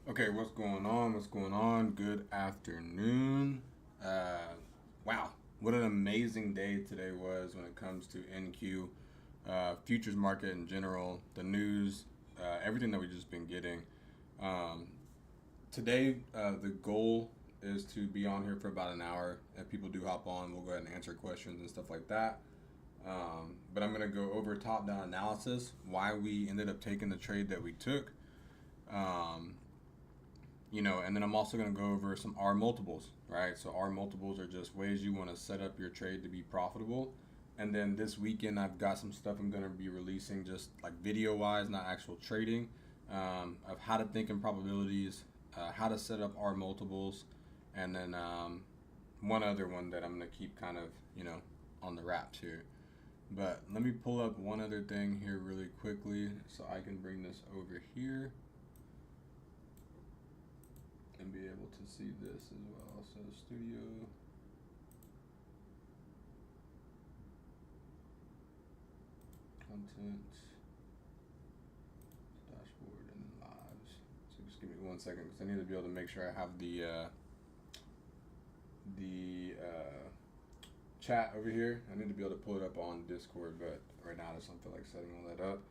Okay, what's going on? What's going on? Good afternoon. Wow, what an amazing day today was when it comes to NQ, futures market in general, the news, everything that we've just been getting. Um, Today, the goal is to be on here for about an hour. If people do hop on, we'll go ahead and answer questions and stuff like that. But I'm going to go over top-down analysis, why we ended up taking the trade that we took. And then I'm also going to go over some R multiples, right? So R multiples are just ways you want to set up your trade to be profitable. And then this weekend, I've got some stuff I'm going to be releasing just like video-wise, not actual trading, of how to think in probabilities, how to set up R multiples, and then one other one that I'm going to keep kind of, on the wraps here. But let me pull up one other thing here really quickly so I can bring this over here and be able to see this as well. So studio, content, dashboard, and then lives. So just give me 1 second because I need to be able to make sure I have the chat over here. I need to be able to pull it up on Discord, but right now I just don't feel like setting all that up.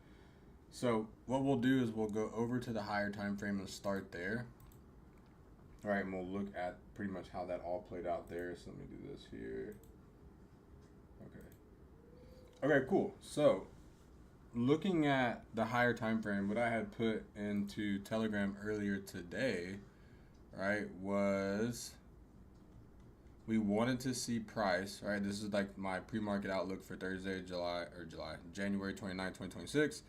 So what we'll do is we'll go over to the higher time frame and start there. All right, and we'll look at pretty much how that all played out there. So let me do this here. Okay, cool. So looking at the higher time frame, what I had put into Telegram earlier today, right, was we wanted to see price, right? This is like my pre-market outlook for Thursday, January 29, 2026.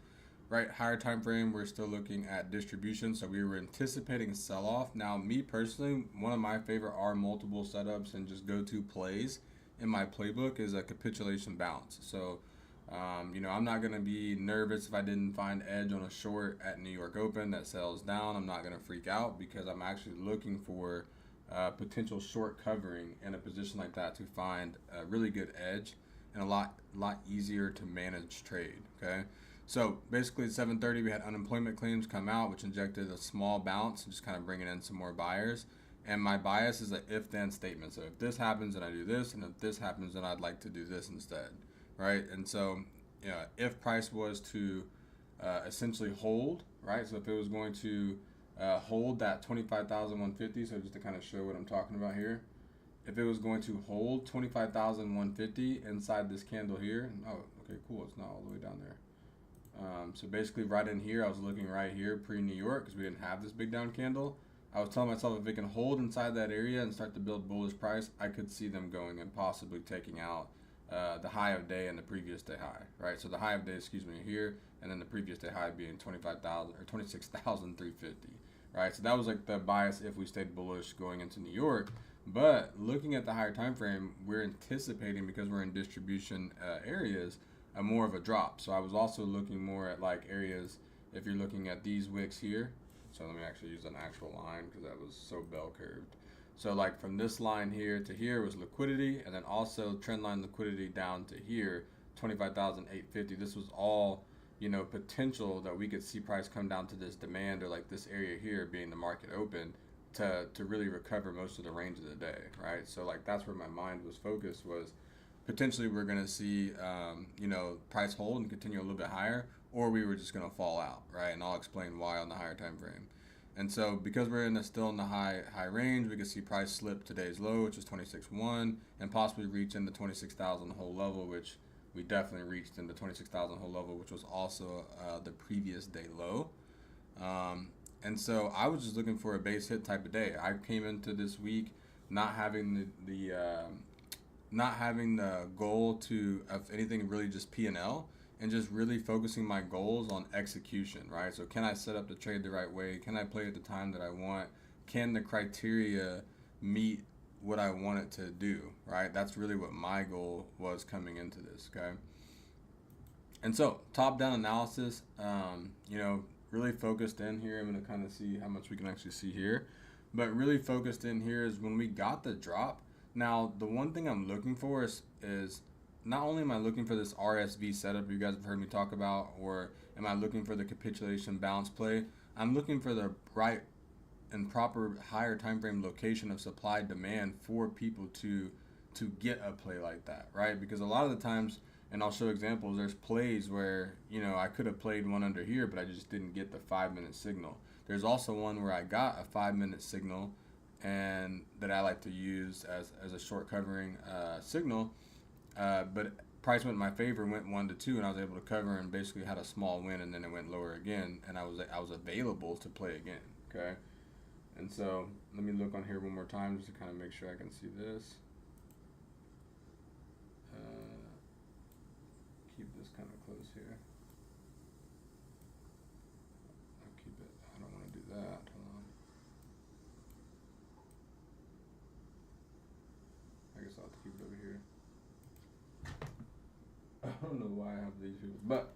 Right, higher time frame, we're still looking at distribution, so we were anticipating a sell-off. Now, me personally, one of my favorite R multiple setups and just go-to plays in my playbook is a capitulation bounce. So, I'm not going to be nervous if I didn't find edge on a short at New York Open that sells down. I'm not going to freak out because I'm actually looking for potential short covering in a position like that to find a really good edge and a lot easier to manage trade, okay? So basically at 7:30 we had unemployment claims come out, which injected a small bounce, just kind of bringing in some more buyers. And my bias is an if-then statement. So if this happens, then I do this, and if this happens, then I'd like to do this instead, right? And so, if price was to essentially hold, right? So if it was going to hold that 25,150, so just to kind of show what I'm talking about here, if it was going to hold 25,150 inside this candle here, oh, okay, cool, it's not all the way down there. So basically right in here, I was looking right here pre-New York because we didn't have this big down candle. I was telling myself if it can hold inside that area and start to build bullish price, I could see them going and possibly taking out the high of day and the previous day high, right? So the high of day, here, and then the previous day high being 25,000 or 26,350, right? So that was like the bias if we stayed bullish going into New York. But looking at the higher time frame, we're anticipating, because we're in distribution areas, more of a drop. So I was also looking more at like areas, if you're looking at these wicks here. So let me actually use an actual line because that was so bell curved. So like from this line here to here was liquidity, and then also trend line liquidity down to here, 25,850. This was all potential that we could see price come down to this demand or like this area here being the market open to really recover most of the range of the day, right? So like that's where my mind was focused, was potentially we're going to see, price hold and continue a little bit higher, or we were just going to fall out, right? And I'll explain why on the higher time frame. And so because we're still in the high range, we can see price slip today's low, which is 26.1, and possibly reach in the 26,000 whole level, which we definitely reached in the 26,000 whole level, which was also the previous day low. And so I was just looking for a base hit type of day. I came into this week not having not having the goal to, if anything, really just P&L, and just really focusing my goals on execution, right? So can I set up the trade the right way? Can I play at the time that I want? Can the criteria meet what I want it to do, right? That's really what my goal was coming into this, okay? And so top-down analysis, really focused in here. I'm going to kind of see how much we can actually see here. But really focused in here is when we got the drop. Now, the one thing I'm looking for is not only am I looking for this RSV setup you guys have heard me talk about, or am I looking for the capitulation bounce play, I'm looking for the right and proper higher time frame location of supply demand for people to get a play like that, right? Because a lot of the times, and I'll show examples, there's plays where, I could have played one under here, but I just didn't get the 5-minute signal. There's also one where I got a 5-minute signal and that I like to use as a short covering signal, but price went in my favor, went 1 to 2, and I was able to cover and basically had a small win, and then it went lower again, and I was available to play again, okay? And so let me look on here one more time just to kind of make sure I can see this. Keep this kind of close here. I'll keep it. I don't want to do that. Hold on. I guess I'll have to keep it over here. I don't know why I have these people, but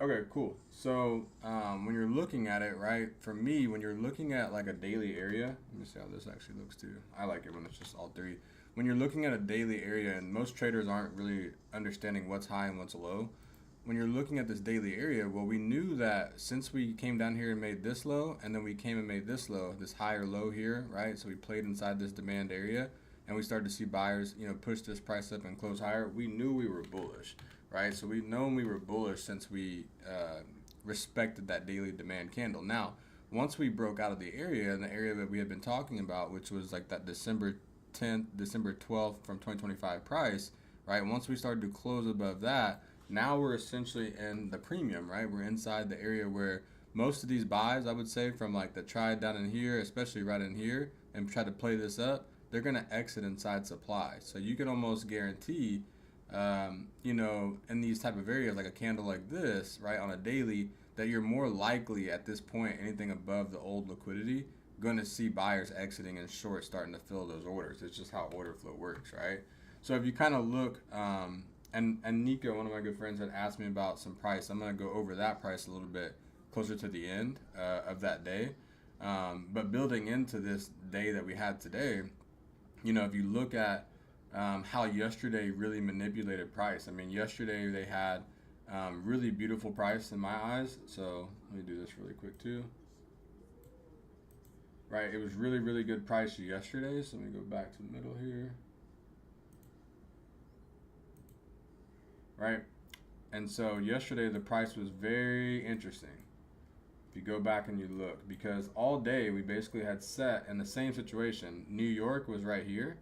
okay, cool. So when you're looking at it, right, for me, when you're looking at like a daily area, let me see how this actually looks too. I like it when it's just all three. When you're looking at a daily area, and most traders aren't really understanding what's high and what's low, when you're looking at this daily area, well, we knew that since we came down here and made this low, and then we came and made this low, this higher low here, right? So we played inside this demand area, and we started to see buyers, push this price up and close higher. We knew we were bullish, right? So we've known we were bullish since we respected that daily demand candle. Now, once we broke out of the area, and the area that we had been talking about, which was like that December 10th, December 12th from 2025 price, right? Once we started to close above that, now we're essentially in the premium, right? We're inside the area where most of these buys, I would say, from like the try down in here, especially right in here, and try to play this up, they're going to exit inside supply. So you can almost guarantee, in these type of areas, like a candle like this, right, on a daily, that you're more likely at this point, anything above the old liquidity, going to see buyers exiting and short starting to fill those orders. It's just how order flow works, right? So if you kind of look, and Nico, one of my good friends, had asked me about some price. I'm going to go over that price a little bit closer to the end of that day. But building into this day that we had today, if you look at how yesterday really manipulated price. I mean, yesterday they had really beautiful price in my eyes. So let me do this really quick too. Right, it was really, really good price yesterday. So let me go back to the middle here. Right, and so yesterday the price was very interesting. If you go back and you look, because all day we basically had set in the same situation. New York was right here.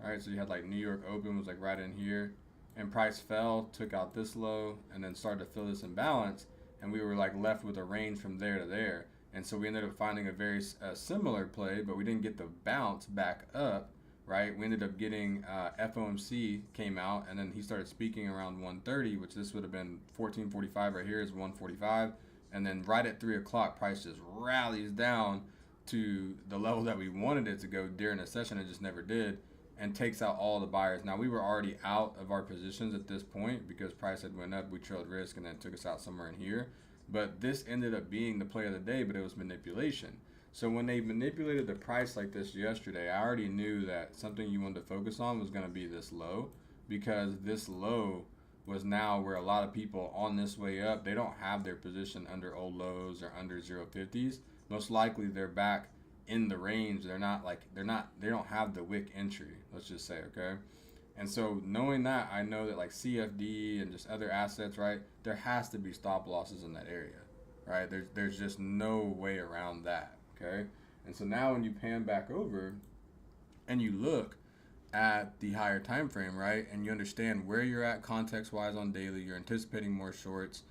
All right, so you had like New York open was like right in here, and price fell, took out this low, and then started to fill this imbalance, and we were like left with a range from there to there. And so we ended up finding a very similar play, but we didn't get the bounce back up, right? We ended up getting FOMC came out, and then he started speaking around 1:30, which this would have been 14:45 right here is 1:45. And then right at 3 o'clock, price just rallies down to the level that we wanted it to go during the session. It just never did, and takes out all the buyers. Now, we were already out of our positions at this point because price had went up. We trailed risk, and then it took us out somewhere in here. But this ended up being the play of the day, but it was manipulation. So when they manipulated the price like this yesterday, I already knew that something you wanted to focus on was going to be this low, because this low was now where a lot of people on this way up, they don't have their position under old lows or under 050s. Most likely they're back in the range. They don't have the wick entry, let's just say, okay? And so knowing that, I know that like CFD and just other assets, right, there has to be stop losses in that area, right? There's just no way around that, okay? And so now when you pan back over and you look at the higher time frame, right, and you understand where you're at context wise on daily, you're anticipating more shorts.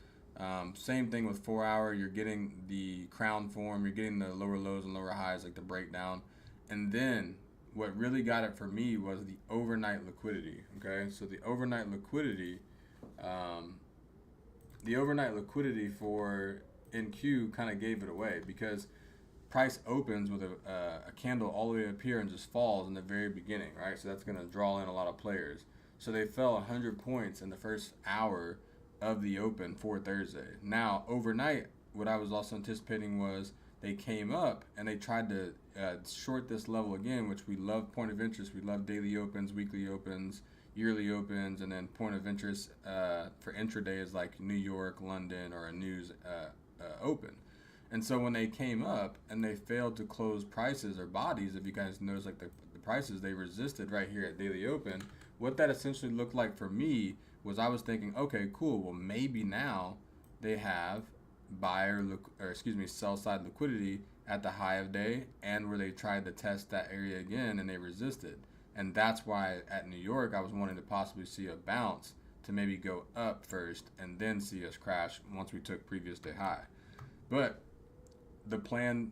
Same thing with 4 hour, you're getting the crown form, you're getting the lower lows and lower highs, like the breakdown. And then what really got it for me was the overnight liquidity. Okay, so the overnight liquidity for NQ kind of gave it away, because price opens with a candle all the way up here and just falls in the very beginning, right? So that's going to draw in a lot of players. So they fell 100 points in the first hour of the open for Thursday. Now, overnight, what I was also anticipating was they came up and they tried to short this level again, which we love point of interest. We love daily opens, weekly opens, yearly opens, and then point of interest for intraday is like New York, London, or a news open. And so when they came up and they failed to close prices or bodies, if you guys notice, like the prices, they resisted right here at daily open. What that essentially looked like for me was I was thinking, okay, cool. Well, maybe now they have sell side liquidity at the high of day, and where they tried to test that area again and they resisted. And that's why at New York, I was wanting to possibly see a bounce to maybe go up first and then see us crash once we took previous day high. But the plan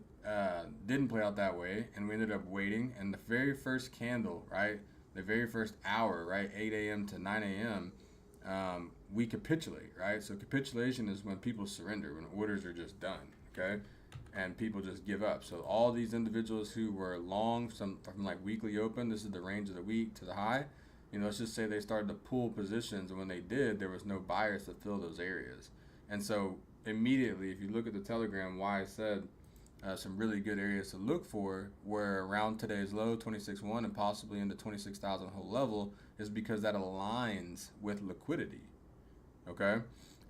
didn't play out that way, and we ended up waiting. And the very first candle, right, the very first hour, right, 8 a.m. to 9 a.m., we capitulate, right? So capitulation is when people surrender, when orders are just done, okay? And people just give up. So all these individuals who were long from like weekly open, this is the range of the week to the high, let's just say they started to pull positions, and when they did, there was no buyers to fill those areas. And so immediately, if you look at the Telegram, why I said some really good areas to look for were around today's low, 26.1, and possibly into 26,000 whole level, is because that aligns with liquidity, okay?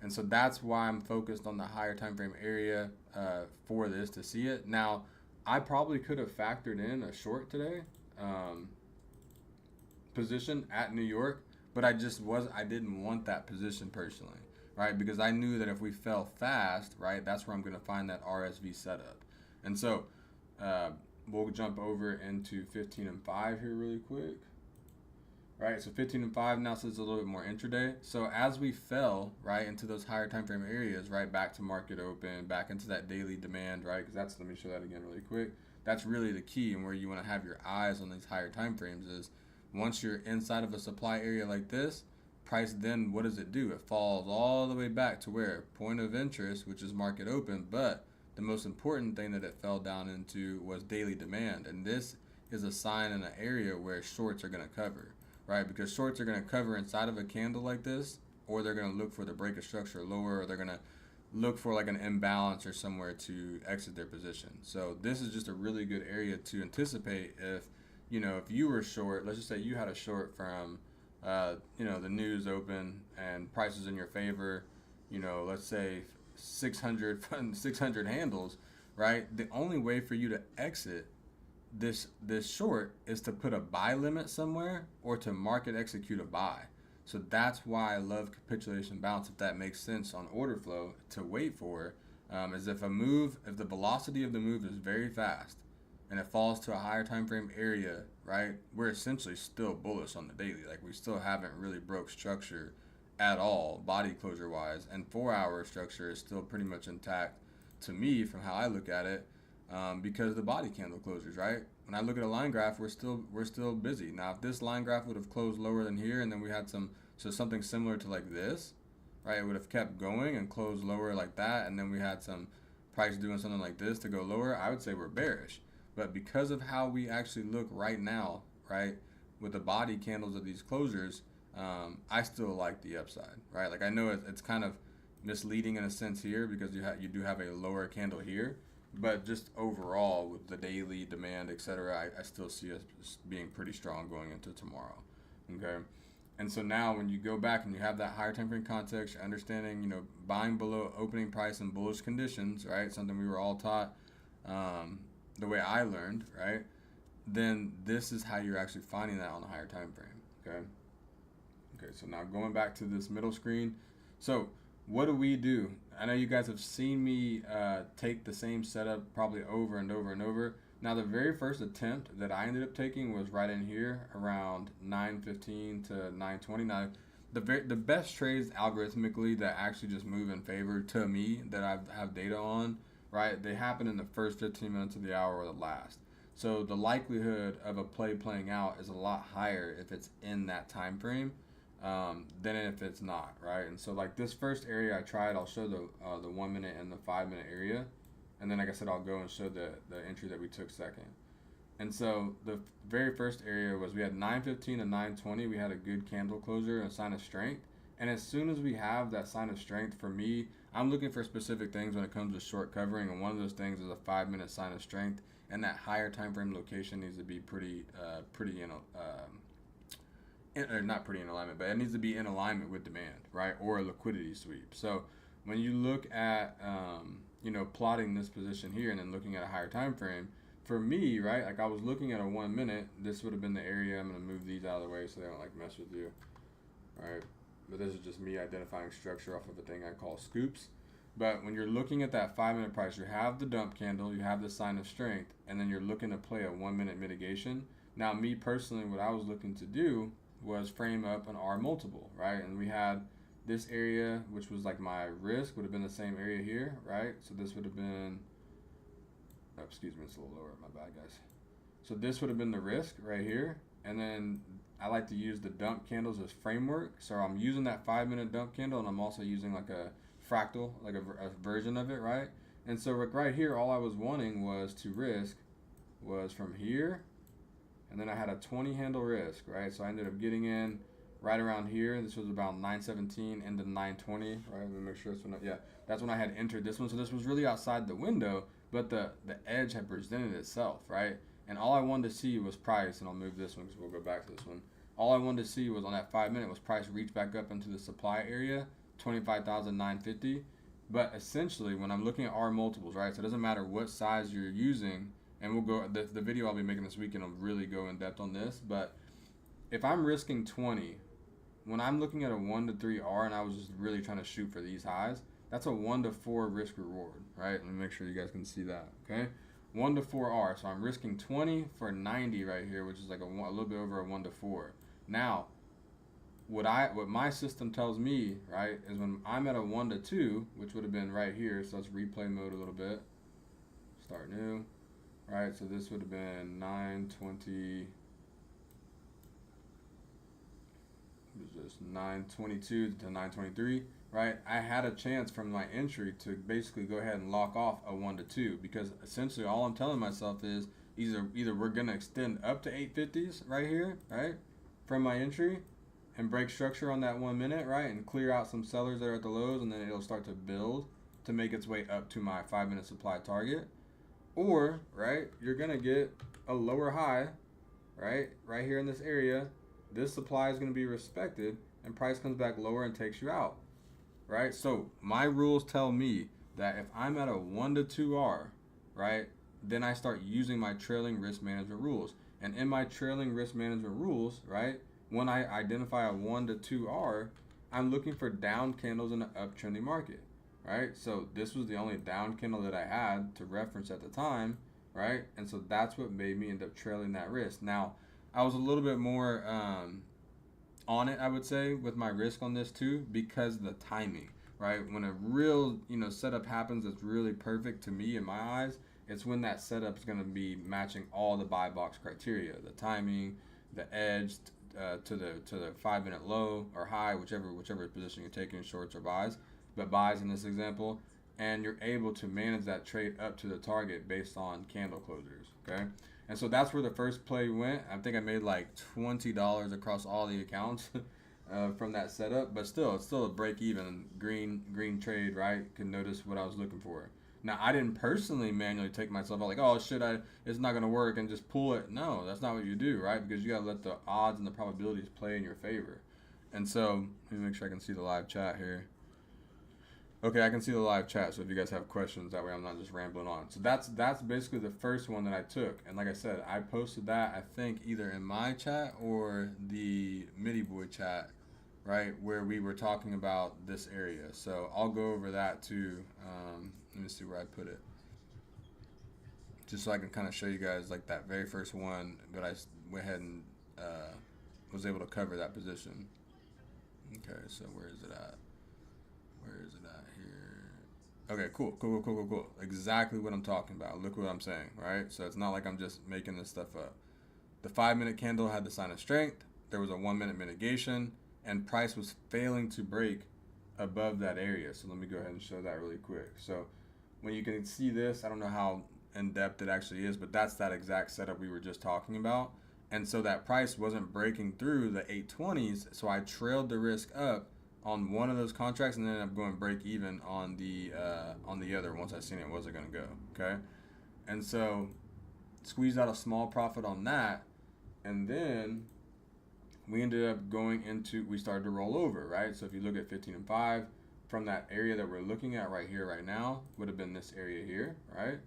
And so that's why I'm focused on the higher time frame area for this to see it. Now, I probably could have factored in a short today position at New York, but I didn't want that position personally, right? Because I knew that if we fell fast, right, that's where I'm going to find that RSV setup. And so we'll jump over into 15 and 5 here really quick. Right, so 15 and 5 now says a little bit more intraday. So as we fell, right, into those higher time frame areas, right, back to market open, back into that daily demand, right, because let me show that again really quick. That's really the key, and where you want to have your eyes on these higher time frames is once you're inside of a supply area like this, price then, what does it do? It falls all the way back to where? Point of interest, which is market open, but the most important thing that it fell down into was daily demand, and this is a sign in an area where shorts are going to cover. Right, because shorts are going to cover inside of a candle like this, or they're going to look for the break of structure lower, or they're going to look for like an imbalance or somewhere to exit their position. So this is just a really good area to anticipate if you were short. Let's just say you had a short from the news open and prices in your favor, let's say 600 handles, right? The only way for you to exit this short is to put a buy limit somewhere or to market execute a buy. So that's why I love capitulation bounce, if that makes sense on order flow, to wait for is if the velocity of the move is very fast and it falls to a higher time frame area, right, we're essentially still bullish on the daily. Like, we still haven't really broke structure at all body closure wise, and 4 hour structure is still pretty much intact to me from how I look at it. Because the body candle closures, right? When I look at a line graph, we're still busy. Now, if this line graph would have closed lower than here, and then we had something similar to like this, right? It would have kept going and closed lower like that, and then we had some price doing something like this to go lower, I would say we're bearish. But because of how we actually look right now, right, with the body candles of these closures, I still like the upside, right? Like, I know it's kind of misleading in a sense here because you do have a lower candle here. But just overall, with the daily demand, etc., I still see us being pretty strong going into tomorrow. Okay, And so now when you go back and you have that higher time frame context, you're understanding, buying below opening price in bullish conditions, right? Something we were all taught, the way I learned, right? Then this is how you're actually finding that on the higher time frame, okay? Okay, so now going back to this middle screen. So what do we do? I know you guys have seen me take the same setup probably over and over and over. Now the very first attempt that I ended up taking was right in here around 9:15 to 9:20. Now the best trades algorithmically that actually just move in favor to me that I have data on, right? They happen in the first 15 minutes of the hour or the last. So the likelihood of a play playing out is a lot higher if it's in that time frame than if it's not, right? And so like this first area I tried, I'll show the 1 minute and the 5 minute area, and then like I said, I'll go and show the entry that we took second. And so the very first area was we had 9:15 to 9:20. We had a good candle closure and a sign of strength. And as soon as we have that sign of strength, for me, I'm looking for specific things when it comes to short covering, and one of those things is a 5 minute sign of strength, and that higher time frame location needs to be or not pretty in alignment, but it needs to be in alignment with demand, right, or a liquidity sweep. So when you look at plotting this position here and then looking at a higher time frame, for me, right, like I was looking at a 1 minute, this would have been the area. I'm going to move these out of the way so they don't like mess with you, right? But this is just me identifying structure off of a thing I call scoops. But when you're looking at that 5 minute price, you have the dump candle, you have the sign of strength, and then you're looking to play a 1 minute mitigation. Now, me personally, what I was looking to do was frame up an R multiple, right? And we had this area, which was like my risk, would have been the same area here, right? So this would have been, oh, excuse me, it's a little lower, my bad, guys. So this would have been the risk right here. And then I like to use the dump candles as framework. So I'm using that 5 minute dump candle, and I'm also using like a fractal, like a version of it, right? And so right here, all I was wanting was to risk was from here, and then I had a 20 handle risk, right? So I ended up getting in right around here. This was about 9:17 into 9:20, right? Let me make sure that's when I had entered this one. So this was really outside the window, but the edge had presented itself, right? And all I wanted to see was price, and I'll move this one because we'll go back to this one. All I wanted to see was on that 5 minute was price reach back up into the supply area, 25,950. But essentially, when I'm looking at R multiples, right? So it doesn't matter what size you're using, and we'll go, the video I'll be making this weekend will really go in depth on this. But if I'm risking 20, when I'm looking at a 1 to 3 R and I was just really trying to shoot for these highs, that's a 1 to 4 risk reward, right? Let me make sure you guys can see that, okay? 1 to 4 R. So I'm risking 20 for 90 right here, which is like a little bit over a 1 to 4. Now, what my system tells me, right, is when I'm at a 1 to 2, which would have been right here, so let's replay mode a little bit. Start new. Right, so this would have been 9:20. What is this? 9:22 to 9:23. Right, I had a chance from my entry to basically go ahead and lock off a 1 to 2, because essentially all I'm telling myself is either we're gonna extend up to 850s right here, right, from my entry, and break structure on that 1 minute, right, and clear out some sellers that are at the lows, and then it'll start to build to make its way up to my 5 minute supply target. Or, right, you're going to get a lower high, right here in this area. This supply is going to be respected, and price comes back lower and takes you out, right? So my rules tell me that if I'm at a 1 to 2 R, right, then I start using my trailing risk management rules. And in my trailing risk management rules, right, when I identify a 1 to 2 R, I'm looking for down candles in an uptrending market. Right, so this was the only down candle that I had to reference at the time, right? And so that's what made me end up trailing that risk. Now, I was a little bit more on it, I would say, with my risk on this too, because of the timing, right? When a real, setup happens that's really perfect to me in my eyes, it's when that setup is going to be matching all the buy box criteria: the timing, the edge to the 5 minute low or high, whichever position you're taking, shorts or buys. But buys in this example, and you're able to manage that trade up to the target based on candle closures, okay? And so that's where the first play went. I think I made like $20 across all the accounts from that setup, but still, it's still a break-even green trade, right? Can notice what I was looking for. Now, I didn't personally manually take myself out like, oh, shit, it's not going to work, and just pull it. No, that's not what you do, right? Because you got to let the odds and the probabilities play in your favor. And so let me make sure I can see the live chat here. Okay, I can see the live chat, so if you guys have questions, that way I'm not just rambling on. So that's basically the first one that I took. And like I said, I posted that, I think, either in my chat or the MIDI Boy chat, right, where we were talking about this area. So I'll go over that too. Let me see where I put it. Just so I can kind of show you guys like that very first one, but I went ahead and was able to cover that position. Okay, so where is it at? Where is it at here? Okay, cool. Exactly what I'm talking about. Look what I'm saying, right? So it's not like I'm just making this stuff up. The 5-minute candle had the sign of strength. There was a 1-minute mitigation, and price was failing to break above that area. So let me go ahead and show that really quick. So when you can see this, I don't know how in depth it actually is, but that's that exact setup we were just talking about. And so that price wasn't breaking through the 820s, so I trailed the risk up on one of those contracts and then ended up going break even on the other once I seen it wasn't going to go. Okay, and so squeezed out a small profit on that, and then we ended up going into, we started to roll over, right? So if you look at 15 and 5, from that area that we're looking at right here right now would have been this area here, right?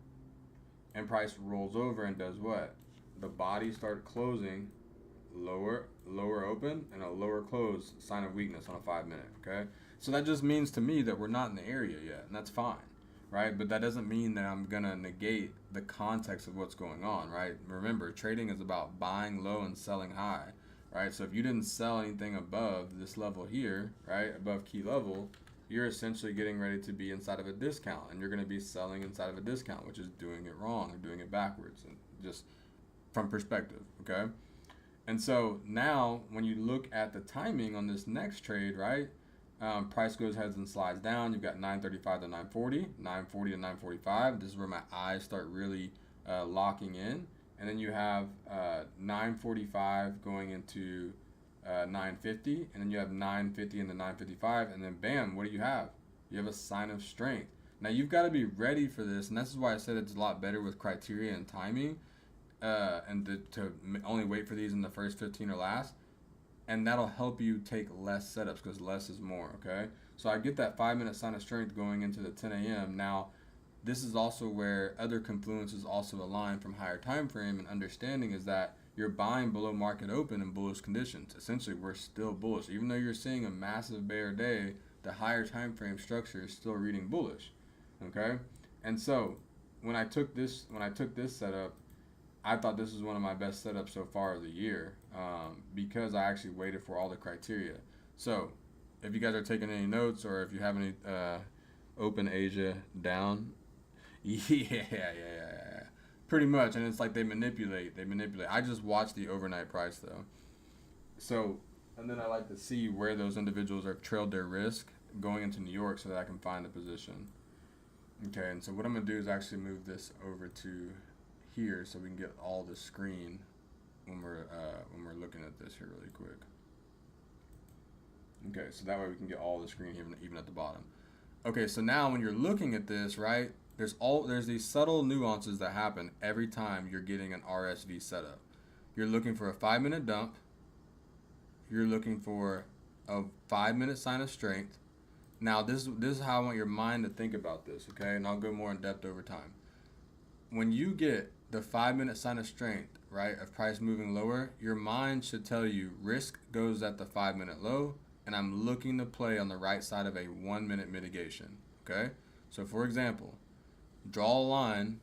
And price rolls over and does what? The body started closing lower open and a lower close, sign of weakness on a 5-minute. Okay, so that just means to me that we're not in the area yet, and that's fine, right? But that doesn't mean that I'm gonna negate the context of what's going on, right? Remember, trading is about buying low and selling high, right? So if you didn't sell anything above this level here, right, above key level, you're essentially getting ready to be inside of a discount, and you're going to be selling inside of a discount, which is doing it wrong or doing it backwards, and just from perspective, okay? And so now when you look at the timing on this next trade, right, price goes heads and slides down. You've got 935 to 940, 940 to 945. This is where my eyes start really locking in. And then you have 945 going into 950, and then you have 950 into 955, and then bam, what do you have? You have a sign of strength. Now you've got to be ready for this, and this is why I said it's a lot better with criteria and timing, and to only wait for these in the first 15 or last, and that'll help you take less setups because less is more. Okay, so I get that 5-minute sign of strength going into the 10 a.m. Now this is also where other confluences also align from higher time frame, and understanding is that you're buying below market open in bullish conditions. Essentially, we're still bullish. Even though you're seeing a massive bear day, the higher time frame structure is still reading bullish. Okay? And so when I took this setup, I thought this was one of my best setups so far of the year, because I actually waited for all the criteria. So if you guys are taking any notes, or if you have any open Asia down, yeah. Pretty much, and it's like they manipulate. I just watch the overnight price though. So, and then I like to see where those individuals have trailed their risk going into New York so that I can find the position. Okay, and so what I'm gonna do is actually move this over to here so we can get all the screen when we're looking at this here really quick. Okay, so that way we can get all the screen even at the bottom. Okay, so now when you're looking at this, right? There's these subtle nuances that happen every time you're getting an RSV setup. You're looking for a 5-minute dump. You're looking for a 5-minute sign of strength. Now this is how I want your mind to think about this, okay? And I'll go more in depth over time. When you get the 5-minute sign of strength, right, of price moving lower, your mind should tell you risk goes at the 5-minute low, and I'm looking to play on the right side of a 1-minute mitigation, okay? So for example, draw a line,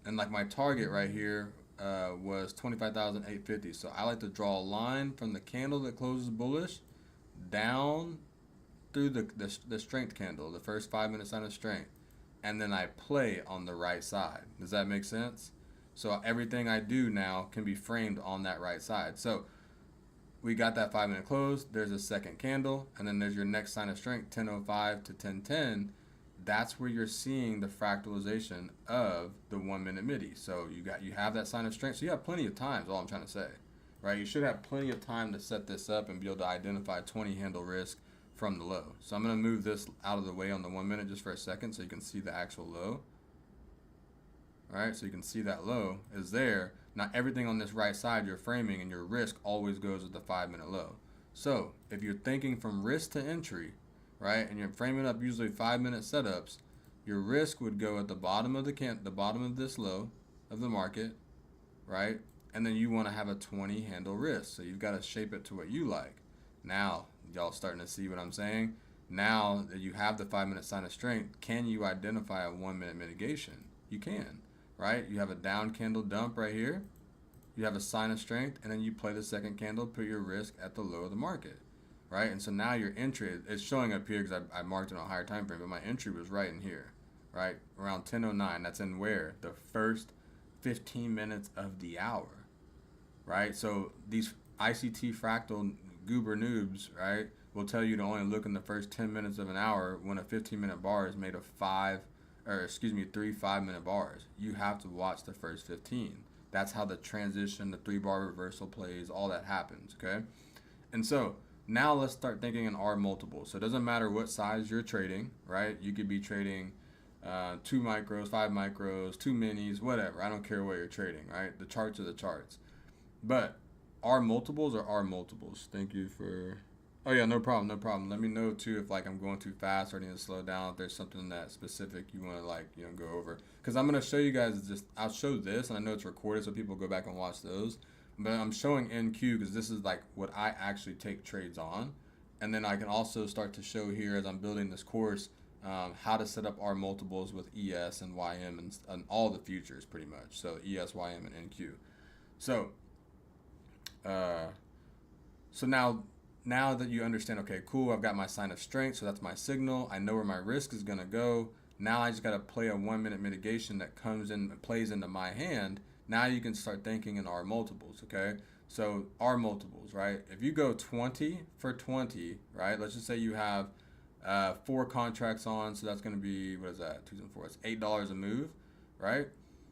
and like my target right here was 25,850. So I like to draw a line from the candle that closes bullish down through the strength candle, the first 5-minute sign of strength, and then I play on the right side. Does that make sense? So everything I do now can be framed on that right side. So we got that 5-minute close. There's a second candle, and then there's your next sign of strength, 10:05 to 10:10. That's where you're seeing the fractalization of the 1-minute midi. So you have that sign of strength. So you have plenty of time, is all I'm trying to say, right? You should have plenty of time to set this up and be able to identify 20 handle risk from the low. So I'm going to move this out of the way on the 1 minute just for a second so you can see the actual low. All right, so you can see that low is there. Now everything on this right side you're framing, and your risk always goes at the 5-minute low. So if you're thinking from risk to entry, right, and you're framing up usually 5-minute setups, your risk would go at the bottom of the bottom of this low of the market, right? And then you want to have a 20 handle risk. So you've got to shape it to what you like. Now, y'all starting to see what I'm saying? Now that you have the 5-minute sign of strength, can you identify a 1-minute mitigation? You can, right? You have a down candle dump right here. You have a sign of strength, and then you play the second candle, put your risk at the low of the market, right? And so now your entry, it's showing up here because I marked it on a higher time frame, but my entry was right in here, right? Around 10:09. That's in where? The first 15 minutes of the hour, right? So these ICT fractal goober noobs, right, will tell you to only look in the first 10 minutes of an hour when a 15-minute bar is made of 3 5-minute bars. You have to watch the first 15. That's how the transition, the 3-bar reversal plays, all that happens, okay? And so now let's start thinking in R multiples. So it doesn't matter what size you're trading, right? You could be trading 2 micros, 5 micros, 2 minis, whatever. I don't care what you're trading, right? The charts are the charts. But R multiples are R multiples. Thank you for... Oh, yeah, no problem, no problem. Let me know, too, if, like, I'm going too fast or I need to slow down, if there's something that specific you want to, like, you know, go over. Because I'm going to show you guys just... I'll show this, and I know it's recorded, so people go back and watch those. But I'm showing NQ because this is, like, what I actually take trades on. And then I can also start to show here, as I'm building this course, how to set up R multiples with ES and YM and all the futures, pretty much. So ES, YM, and NQ. So now that you understand, okay, cool, I've got my sign of strength, so that's my signal. I know where my risk is going to go. Now I just got to play a 1-minute mitigation that comes in, plays into my hand. Now you can start thinking in R multiples, okay? So R multiples, right? If you go 20 for 20, right? Let's just say you have 4 contracts on, so that's going to be, what is that? 2 and 4, it's $8 a move, right?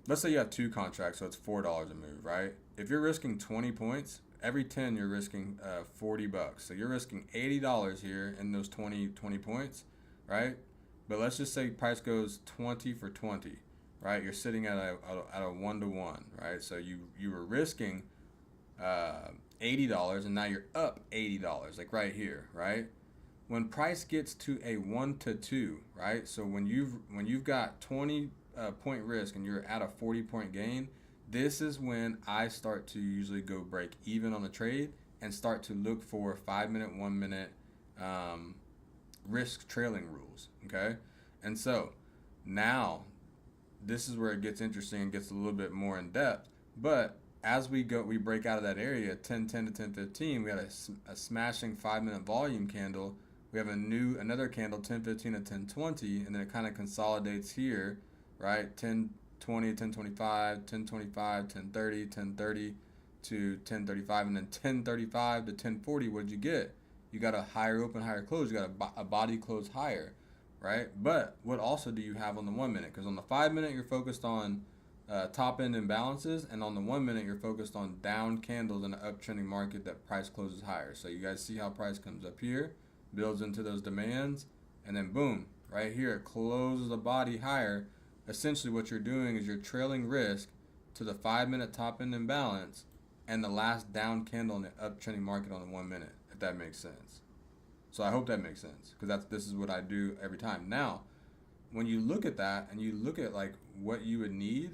Let's say you have 2 contracts, so it's $4 a move, right? If you're risking 20 points, every 10 you're risking $40. So you're risking $80 here in those 20 points, right? But let's just say price goes 20 for 20, right? You're sitting at a 1-to-1, right? So you were risking $80 and now you're up $80, like right here, right? When price gets to a 1-to-2, right? So when you've got 20 point risk and you're at a 40-point gain, this is when I start to usually go break even on the trade and start to look for 5-minute, 1-minute risk trailing rules, okay? And so now this is where it gets interesting and gets a little bit more in depth. But as we break out of that area, 10:10 to 10:15, we had a smashing 5-minute volume candle. We have another candle, 10:15 to 10:20, and then it kind of consolidates here, right? 10:20, 10:25, 10:25, 10:30, 10:30 to 10:35, and then 10:35 to 10:40. What did you get? You got a higher open, higher close. You got a body close higher, right? But what also do you have on the 1-minute? Because on the 5-minute, you're focused on top end imbalances, and on the 1-minute, you're focused on down candles in an uptrending market that price closes higher. So you guys see how price comes up here, builds into those demands, and then boom, right here, it closes the body higher. Essentially what you're doing is you're trailing risk to the 5-minute top end imbalance and the last down candle in the uptrending market on the 1-minute, if that makes sense. So I hope that makes sense, because this is what I do every time. Now, when you look at that and you look at like what you would need,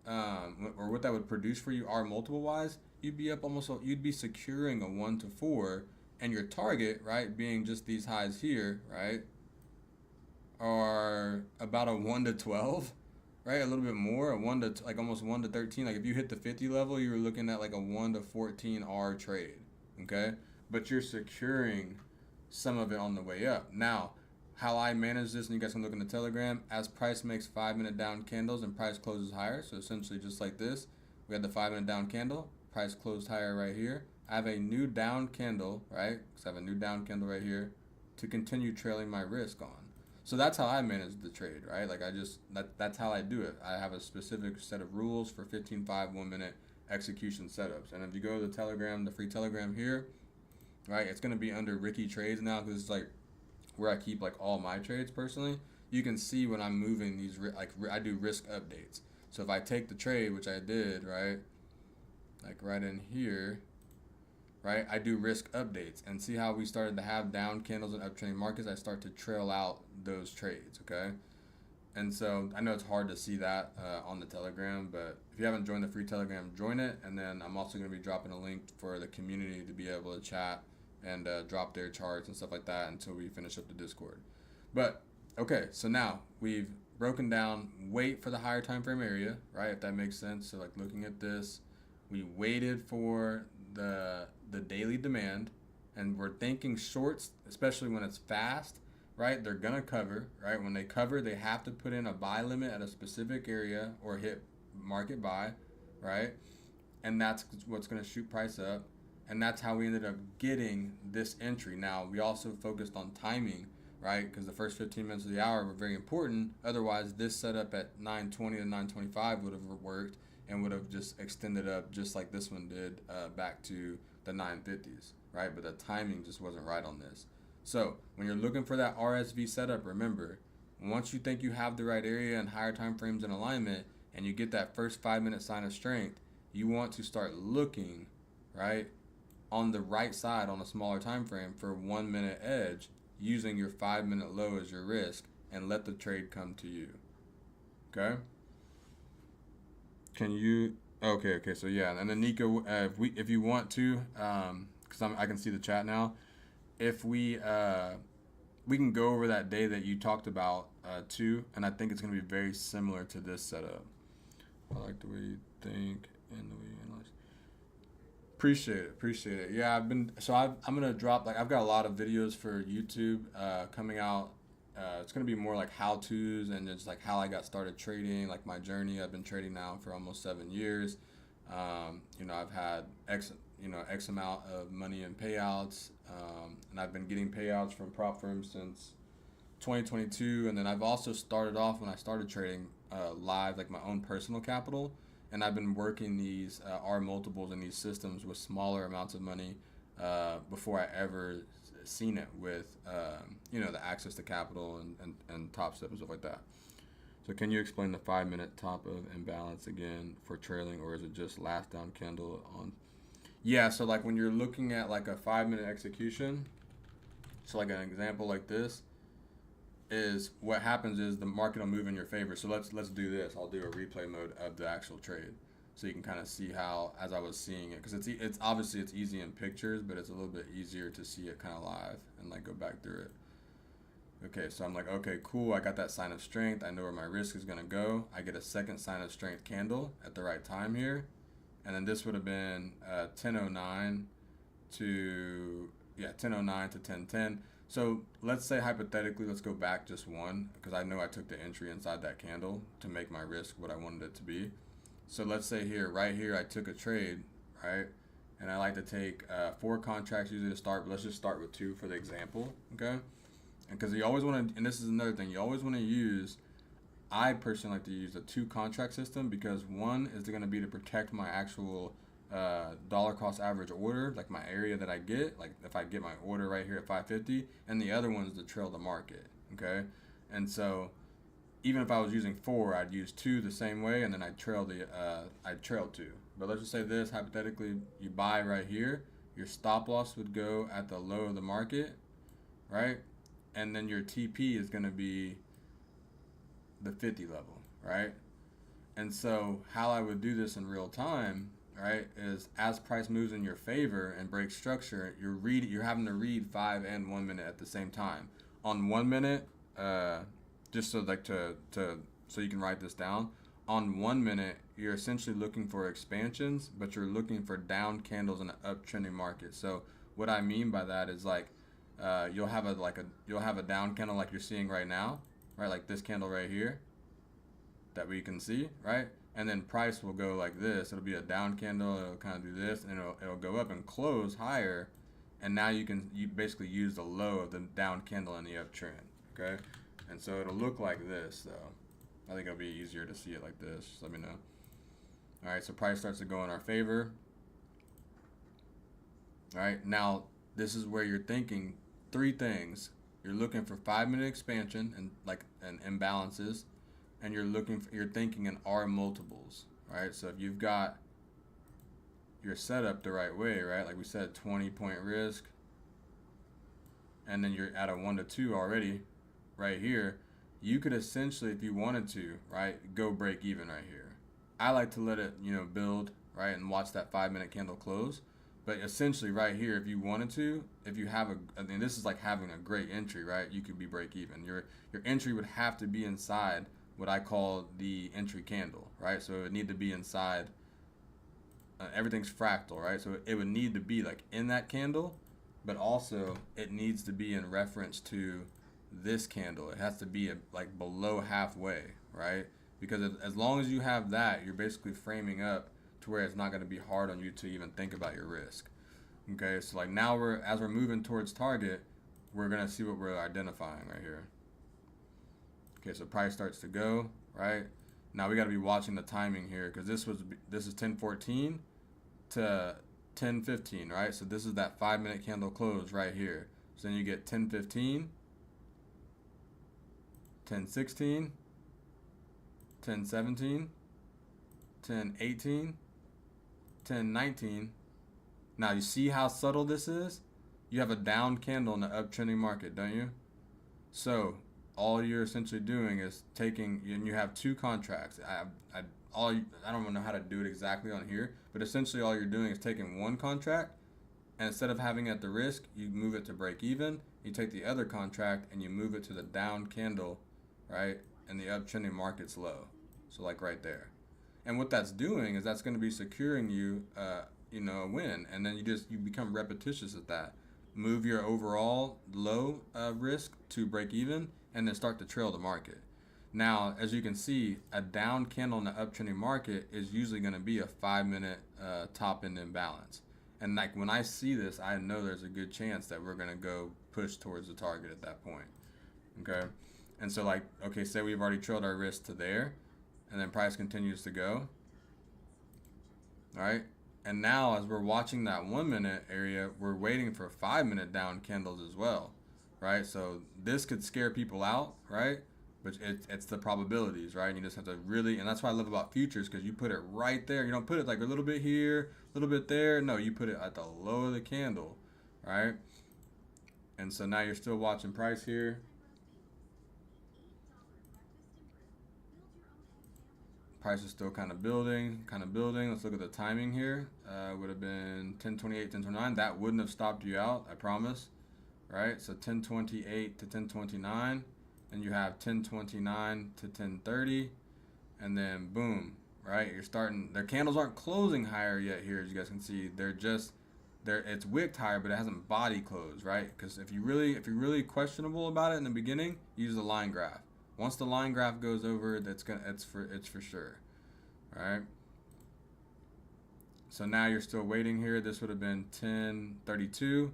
or what that would produce for you R multiple wise, you'd be securing a 1-to-4, and your target, right, being just these highs here, right, are about a 1-to-12, right? A little bit more, almost 1-to-13. Like if you hit the 50 level, you were looking at like a 1-to-14 R trade, okay? But you're securing some of it on the way up. Now, how I manage this, and you guys can look in the Telegram, as price makes 5-minute down candles and price closes higher. So essentially just like this, we had the 5-minute down candle, price closed higher right here. I have a new down candle, right? Because I have a new down candle right here to continue trailing my risk on. So that's how I manage the trade, right? Like that's how I do it. I have a specific set of rules for 15-5 1-minute execution setups. And if you go to the Telegram, the free Telegram here, right, it's going to be under Ricky Trades now, because it's like where I keep like all my trades personally. You can see when I'm moving these, I do risk updates. So if I take the trade, which I did, right, like right in here, right, I do risk updates and see how we started to have down candles and uptrending markets. I start to trail out those trades, okay? And so I know it's hard to see that on the Telegram, but if you haven't joined the free Telegram, join it. And then I'm also going to be dropping a link for the community to be able to chat and drop their charts and stuff like that until we finish up the Discord. But okay, so now we've broken down wait for the higher time frame area, right? If that makes sense. So like looking at this, we waited for the daily demand, and we're thinking shorts, especially when it's fast, right? They're gonna cover, right? When they cover, they have to put in a buy limit at a specific area or hit market buy, right? And that's what's gonna shoot price up. And that's how we ended up getting this entry. Now, we also focused on timing, right? Because the first 15 minutes of the hour were very important. Otherwise, this setup at 9:20 to 9:25 would have worked and would have just extended up just like this one did back to the 950s, right? But the timing just wasn't right on this. So when you're looking for that RSV setup, remember, once you think you have the right area and higher time frames in alignment and you get that first 5-minute sign of strength, you want to start looking, right, on the right side on a smaller time frame for 1 minute edge, using your 5-minute low as your risk, and let the trade come to you. Okay? Can you? Okay. So yeah, and then Nico, if you want to, because I can see the chat now. If we can go over that day that you talked about too, and I think it's gonna be very similar to this setup. I like the way you think and the way you analyze. Appreciate it. Yeah, I'm gonna drop, like, I've got a lot of videos for YouTube coming out. It's gonna be more like how-tos and just like how I got started trading, like my journey. I've been trading now for almost 7 years. I've had X amount of money in payouts, and I've been getting payouts from prop firms since 2022. And then I've also started off, when I started trading live, like my own personal capital, and I've been working these R multiples in these systems with smaller amounts of money before I ever seen it with the access to capital and top step and stuff like that. So can you explain the 5-minute top of imbalance again for trailing, or is it just last down candle on? Yeah, so like when you're looking at like a 5-minute execution, so like an example like this, is what happens is the market will move in your favor. So let's do this. I'll do a replay mode of the actual trade, so you can kind of see how, as I was seeing it, because it's obviously it's easy in pictures, but it's a little bit easier to see it kind of live and like go back through it. Okay, so I'm like, okay, cool. I got that sign of strength. I know where my risk is gonna go. I get a second sign of strength candle at the right time here, and then this would have been 10:09 to 10:10. So let's say hypothetically, let's go back just one, because I know I took the entry inside that candle to make my risk what I wanted it to be. So let's say right here, I took a trade, right? And I like to take 4 contracts usually to start, but let's just start with 2 for the example, okay? And because you always want to, and this is another thing, you always want to use, I personally like to use a 2 contract system, because one is going to be to protect my actual dollar cost average order, like my area that I get, like if I get my order right here at 550, and the other one is to trail the market, okay? And so even if I was using 4, I'd use 2 the same way, and then I'd trail 2. But let's just say this, hypothetically, you buy right here, your stop loss would go at the low of the market, right? And then your TP is going to be the 50 level, right? And so how I would do this in real time, right, is as price moves in your favor and breaks structure, you're having to read 5 and 1 minute at the same time. On 1 minute, just so like so you can write this down. On 1 minute, you're essentially looking for expansions, but you're looking for down candles in an uptrending market. So what I mean by that is like you'll have a down candle like you're seeing right now, right? Like this candle right here that we can see, right? And then price will go like this. It'll be a down candle. It'll kind of do this, and it'll go up and close higher. And now you basically use the low of the down candle in the uptrend, okay? And so it'll look like this, though. I think it'll be easier to see it like this. Just let me know. All right, so price starts to go in our favor. All right, now this is where you're thinking 3 things. You're looking for 5-minute expansion and imbalances, and you're thinking in R multiples, right? So if you've got your setup the right way, right? Like we said, 20-point risk, and then you're at a 1 to 2 already right here. You could essentially, if you wanted to, right, go break even right here. I like to let it, build, right, and watch that 5-minute candle close. But essentially right here, if you wanted to, if you have this is like having a great entry, right? You could be break even. Your entry would have to be inside what I call the entry candle, right? So it would need to be inside, everything's fractal, right? So it would need to be like in that candle, but also it needs to be in reference to this candle. It has to be like below halfway, right? Because as long as you have that, you're basically framing up to where it's not going to be hard on you to even think about your risk. Okay, so like now as we're moving towards target, we're going to see what we're identifying right here. Okay, so price starts to go, right? Now we got to be watching the timing here, because this is 10:14 to 10:15, right? So this is that 5-minute candle close right here. So then you get 10:15, 10:16, 10:17, 10:18, 10:19. Now you see how subtle this is? You have a down candle in the uptrending market, don't you? So all you're essentially doing is taking, and you have two contracts. I don't know how to do it exactly on here, but essentially all you're doing is taking one contract, and instead of having it at the risk, you move it to break even. You take the other contract and you move it to the down candle, right? And the uptrending market's low. So like right there. And what that's doing is that's going to be securing you, a win. And then you become repetitious at that. Move your overall low risk to break even, and then start to trail the market. Now, as you can see, a down candle in the uptrending market is usually going to be a 5-minute top end imbalance. And like when I see this, I know there's a good chance that we're going to go push towards the target at that point. Okay. And so like, okay, say we've already trailed our risk to there, and then price continues to go. All right. And now as we're watching that 1-minute area, we're waiting for 5-minute down candles as well. Right. So this could scare people out, right? But it's the probabilities, right? And you just have to really, and that's what I love about futures, because you put it right there. You don't put it like a little bit here, a little bit there. No, you put it at the low of the candle, right? And so now you're still watching price here. Price is still kind of building. Let's look at the timing here. Would have been 10:28, 10:29. That wouldn't have stopped you out, I promise. Right? So 10:28 to 10:29, and you have 10:29 to 10:30, and then boom, right? You're starting. Their candles aren't closing higher yet here, as you guys can see. It's wicked higher, but it hasn't body closed, right? Because if you're really questionable about it in the beginning, use the line graph. Once the line graph goes over, it's for sure. All right. So now you're still waiting here. This would have been 10:32.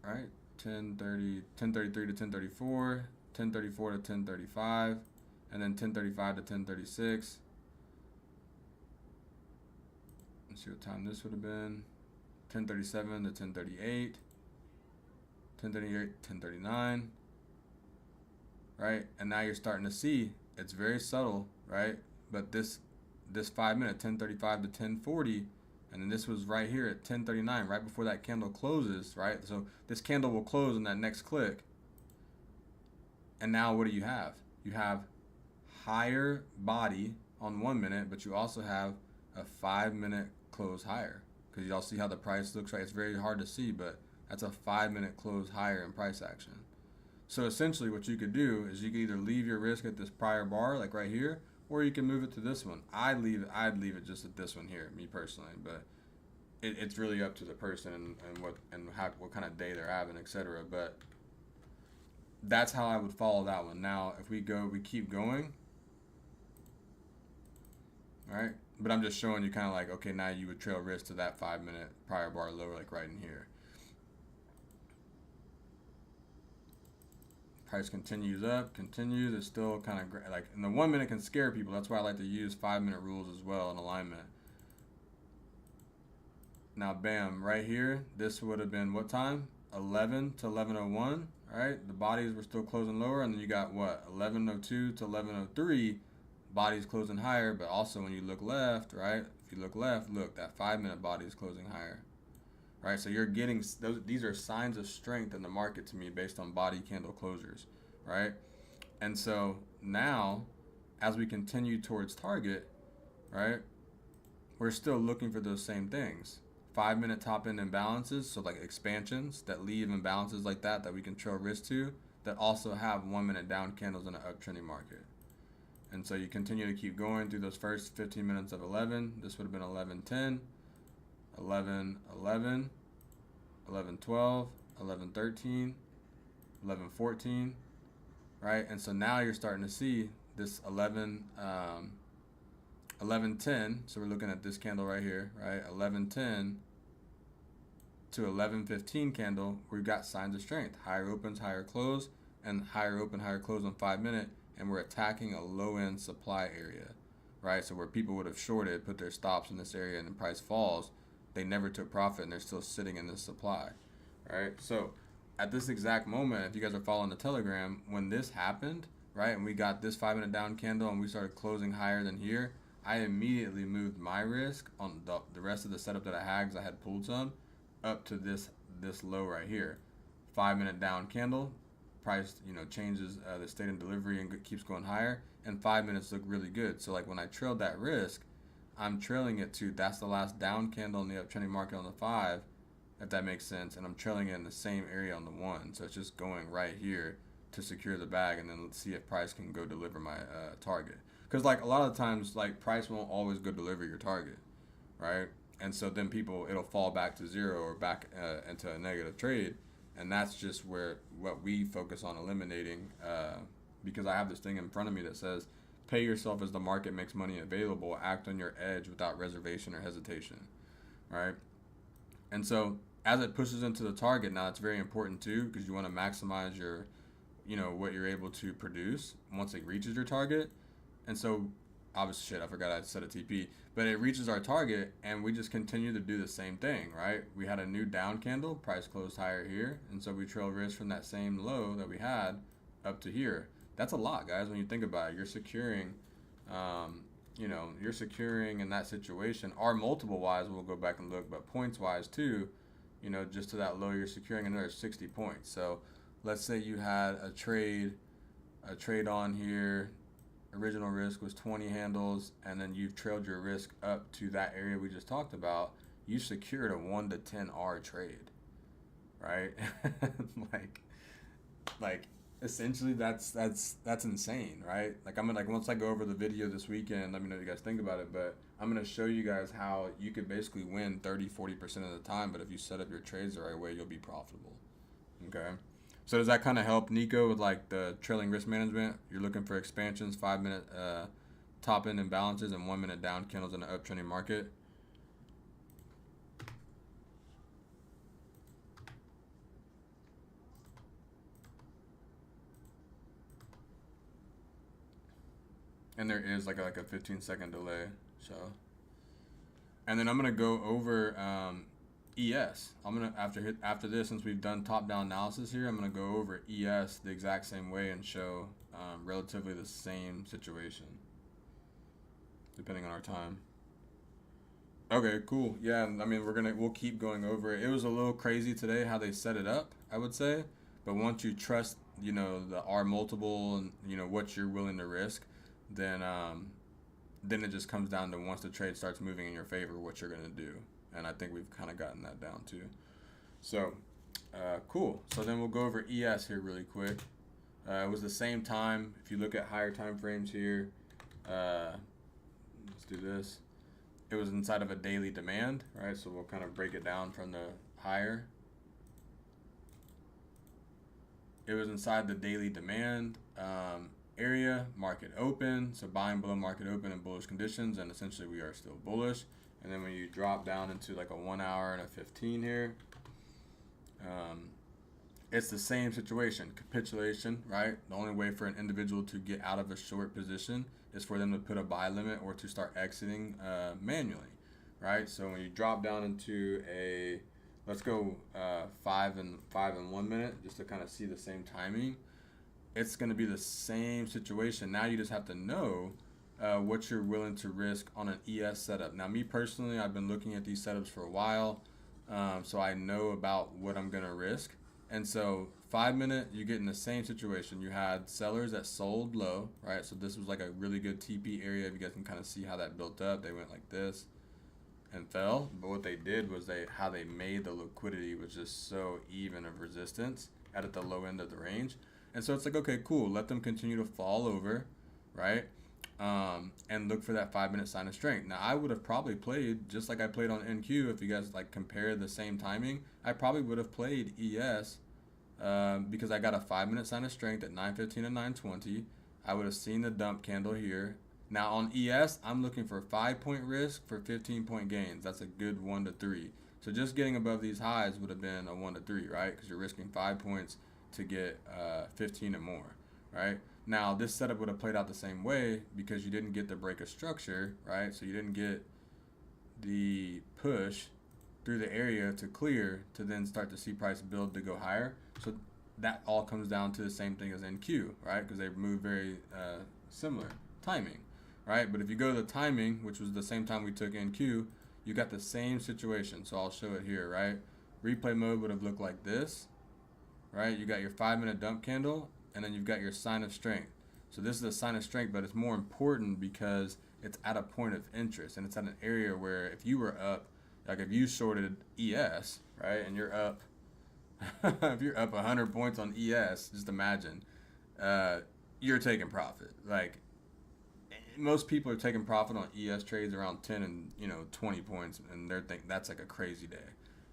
All right. 10:33 to 10:34, 10:34 to 10:35, and then 10:35 to 10:36. Let's see what time this would have been. 10:37 to 10:38, 10:38, 10:39. Right? And now you're starting to see it's very subtle, right? But this 5-minute, 10:35 to 10:40, and then this was right here at 10:39, right before that candle closes, right? So this candle will close in that next click. And now what do you have? You have higher body on 1 minute, but you also have a 5-minute close higher. Because y'all see how the price looks, right? It's very hard to see, but that's a 5-minute close higher in price action. So essentially what you could do is you could either leave your risk at this prior bar, like right here, or you can move it to this one. I'd leave it just at this one here, me personally, but it's really up to the person and what kind of day they're having, etc. But that's how I would follow that one. Now, if we keep going, all right? But I'm just showing you kind of like, okay, now you would trail risk to that 5-minute prior bar low, like right in here. Price continues up, it's still kind of like, and the 1 minute can scare people. That's why I like to use 5-minute rules as well in alignment. Now, bam, right here, this would have been what time? 11 to 11:01, right? The bodies were still closing lower, and then you got what? 11:02 to 11:03. body's closing higher, but also when you look left, right? If you look left, look, that 5-minute body is closing higher, right? So you're getting these are signs of strength in the market to me based on body candle closures, right? And so now, as we continue towards target, right, we're still looking for those same things. 5-minute top end imbalances, so like expansions that leave imbalances like that we can trail risk to, that also have 1-minute down candles in an uptrending market. And so you continue to keep going through those first 15 minutes of 11. This would have been 11:10, 11:11, 11:12, 11:13, 11:14, right? And so now you're starting to see this 11:10. So we're looking at this candle right here, right? 11:10 to 11:15 candle. We've got signs of strength: higher opens, higher close, and higher open, higher close on 5-minute. And we're attacking a low-end supply area, right? So where people would have shorted, put their stops in this area, and the price falls, they never took profit, and they're still sitting in this supply, right? So at this exact moment, if you guys are following the Telegram, when this happened, right, and we got this 5-minute down candle and we started closing higher than here, I immediately moved my risk on the rest of the setup that I had, because I had pulled some, up to this low right here. 5-minute down candle, price changes the state of delivery and keeps going higher, and 5 minutes look really good. So like when I trailed that risk, I'm trailing it to that's the last down candle in the uptrending market on the 5, if that makes sense, and I'm trailing it in the same area on the 1. So it's just going right here to secure the bag, and then let's see if price can go deliver my target. Because like a lot of times, like price won't always go deliver your target, right? And so then it'll fall back to zero or back into a negative trade. And that's just what we focus on eliminating, because I have this thing in front of me that says, pay yourself as the market makes money available, act on your edge without reservation or hesitation, right? And so as it pushes into the target, now it's very important too, because you want to maximize your, what you're able to produce once it reaches your target. And so obviously, I forgot I set a TP, but it reaches our target and we just continue to do the same thing, right? We had a new down candle, price closed higher here, and so we trail risk from that same low that we had up to here. That's a lot, guys, when you think about it. You're securing, you're securing in that situation, or multiple wise, we'll go back and look, but points wise too, just to that low, you're securing another 60 points. So let's say you had a trade on here. Original risk was 20 handles, and then you've trailed your risk up to that area we just talked about. You secured a 1 to 10 R trade, right? like essentially that's insane, right? Like I'm gonna, once I go over the video this weekend, let me know what you guys think about it, but I'm gonna show you guys how you could basically win 30-40% of the time, but if you set up your trades the right way, you'll be profitable. Okay. So does that kind of help, Nico, with like the trailing risk management? You're looking for expansions, 5-minute top end imbalances, and 1-minute down candles in an uptrending market. And there is like a 15-second delay. So, and then I'm gonna go over ES. I'm gonna after this, since we've done top-down analysis here, I'm gonna go over ES the exact same way and show relatively the same situation, depending on our time. Okay, cool. Yeah, I mean we'll keep going over it. It was a little crazy today how they set it up, I would say, but once you trust, the R multiple and what you're willing to risk, then it just comes down to, once the trade starts moving in your favor, what you're gonna do. And I think we've kind of gotten that down too. So, cool. So then we'll go over ES here really quick. It was the same time. If you look at higher time frames here, let's do this. It was inside of a daily demand, right? So we'll kind of break it down from the higher. It was inside the daily demand area, market open. So buying below market open in bullish conditions, and essentially we are still bullish. And then when you drop down into like a 1 hour and a 15 here, it's the same situation, capitulation, right? The only way for an individual to get out of a short position is for them to put a buy limit or to start exiting manually, right? So when you drop down into let's go 5 and 1 minute, just to kind of see the same timing, it's going to be the same situation. Now you just have to know what you're willing to risk on an ES setup. Now, me personally, I've been looking at these setups for a while, so I know about what I'm going to risk. And so 5 minute, you get in the same situation. You had sellers that sold low, right? So this was like a really good TP area. If you guys can kind of see how that built up, they went like this and fell. But what they did was how they made the liquidity was just so even of resistance at the low end of the range. And so it's like, okay, cool. Let them continue to fall over, right? And look for that 5 minute sign of strength. Now, I would have probably played just like I played on NQ. If you guys like compare the same timing, I probably would have played ES because I got a 5 minute sign of strength at 9:15 and 9:20. I would have seen the dump candle here. Now on ES, I'm looking for 5-point risk for 15-point gains. That's a good 1 to 3. So just getting above these highs would have been a 1 to 3, right? Because you're risking 5 points to get 15 and more, right? Now this setup would have played out the same way because you didn't get the break of structure, right? So you didn't get the push through the area to clear to then start to see price build to go higher. So that all comes down to the same thing as NQ, right? Because they move very similar timing, right? But if you go to the timing, which was the same time we took NQ, you got the same situation. So I'll show it here, right? Replay mode would have looked like this, right? You got your 5-minute dump candle, and then you've got your sign of strength. So this is a sign of strength, but it's more important because it's at a point of interest, and it's at an area where if you were up, like if you shorted ES, right, and you're up, if you're up 100 points on ES, just imagine, you're taking profit. Like most people are taking profit on ES trades around 10 and 20 points, and they're thinking that's like a crazy day.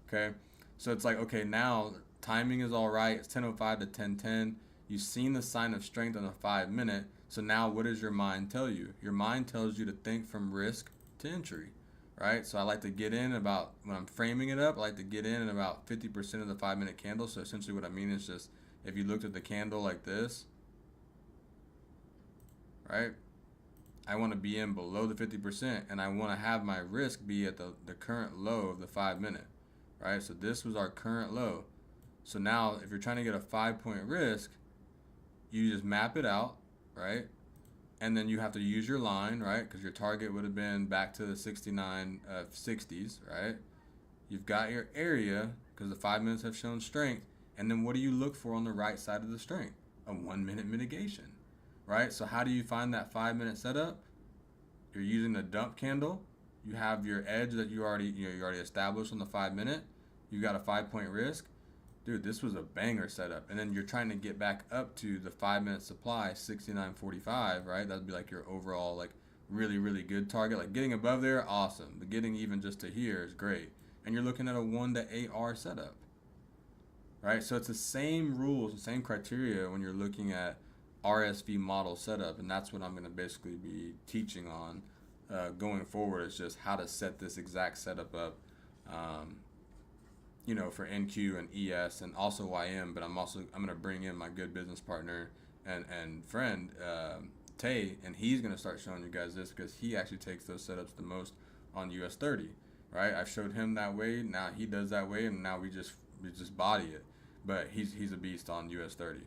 Okay, so it's like, okay, now timing is all right. It's 10:05 to 10:10. You've seen the sign of strength on the 5-minute. So now what does your mind tell you? Your mind tells you to think from risk to entry, right? So I like to get in about, when I'm framing it up, I like to get in about 50% of the 5-minute candle. So essentially what I mean is just, if you looked at the candle like this, right? I want to be in below the 50%, and I want to have my risk be at the current low of the 5-minute, right? So this was our current low. So now if you're trying to get a 5-point risk, you just map it out, right? And then you have to use your line, right? Because your target would have been back to the 60s, right? You've got your area because the 5 minutes have shown strength. And then what do you look for on the right side of the strength? A 1-minute mitigation, right? So how do you find that 5-minute setup? You're using the dump candle. You have your edge that you already established on the 5-minute. You got a 5-point risk. Dude, this was a banger setup. And then you're trying to get back up to the 5-minute supply, 69.45, right? That'd be like your overall, like, really, really good target. Like, getting above there, awesome. But getting even just to here is great. And you're looking at a 1 to 8R setup, right? So it's the same rules, the same criteria when you're looking at RSV model setup. And that's what I'm going to basically be teaching on going forward, is just how to set this exact setup up. For NQ and ES and also YM, but I'm going to bring in my good business partner and friend, Tay, and he's going to start showing you guys this because he actually takes those setups the most on US 30, right? I've showed him that way, now he does that way, and now we just body it, but he's a beast on US 30.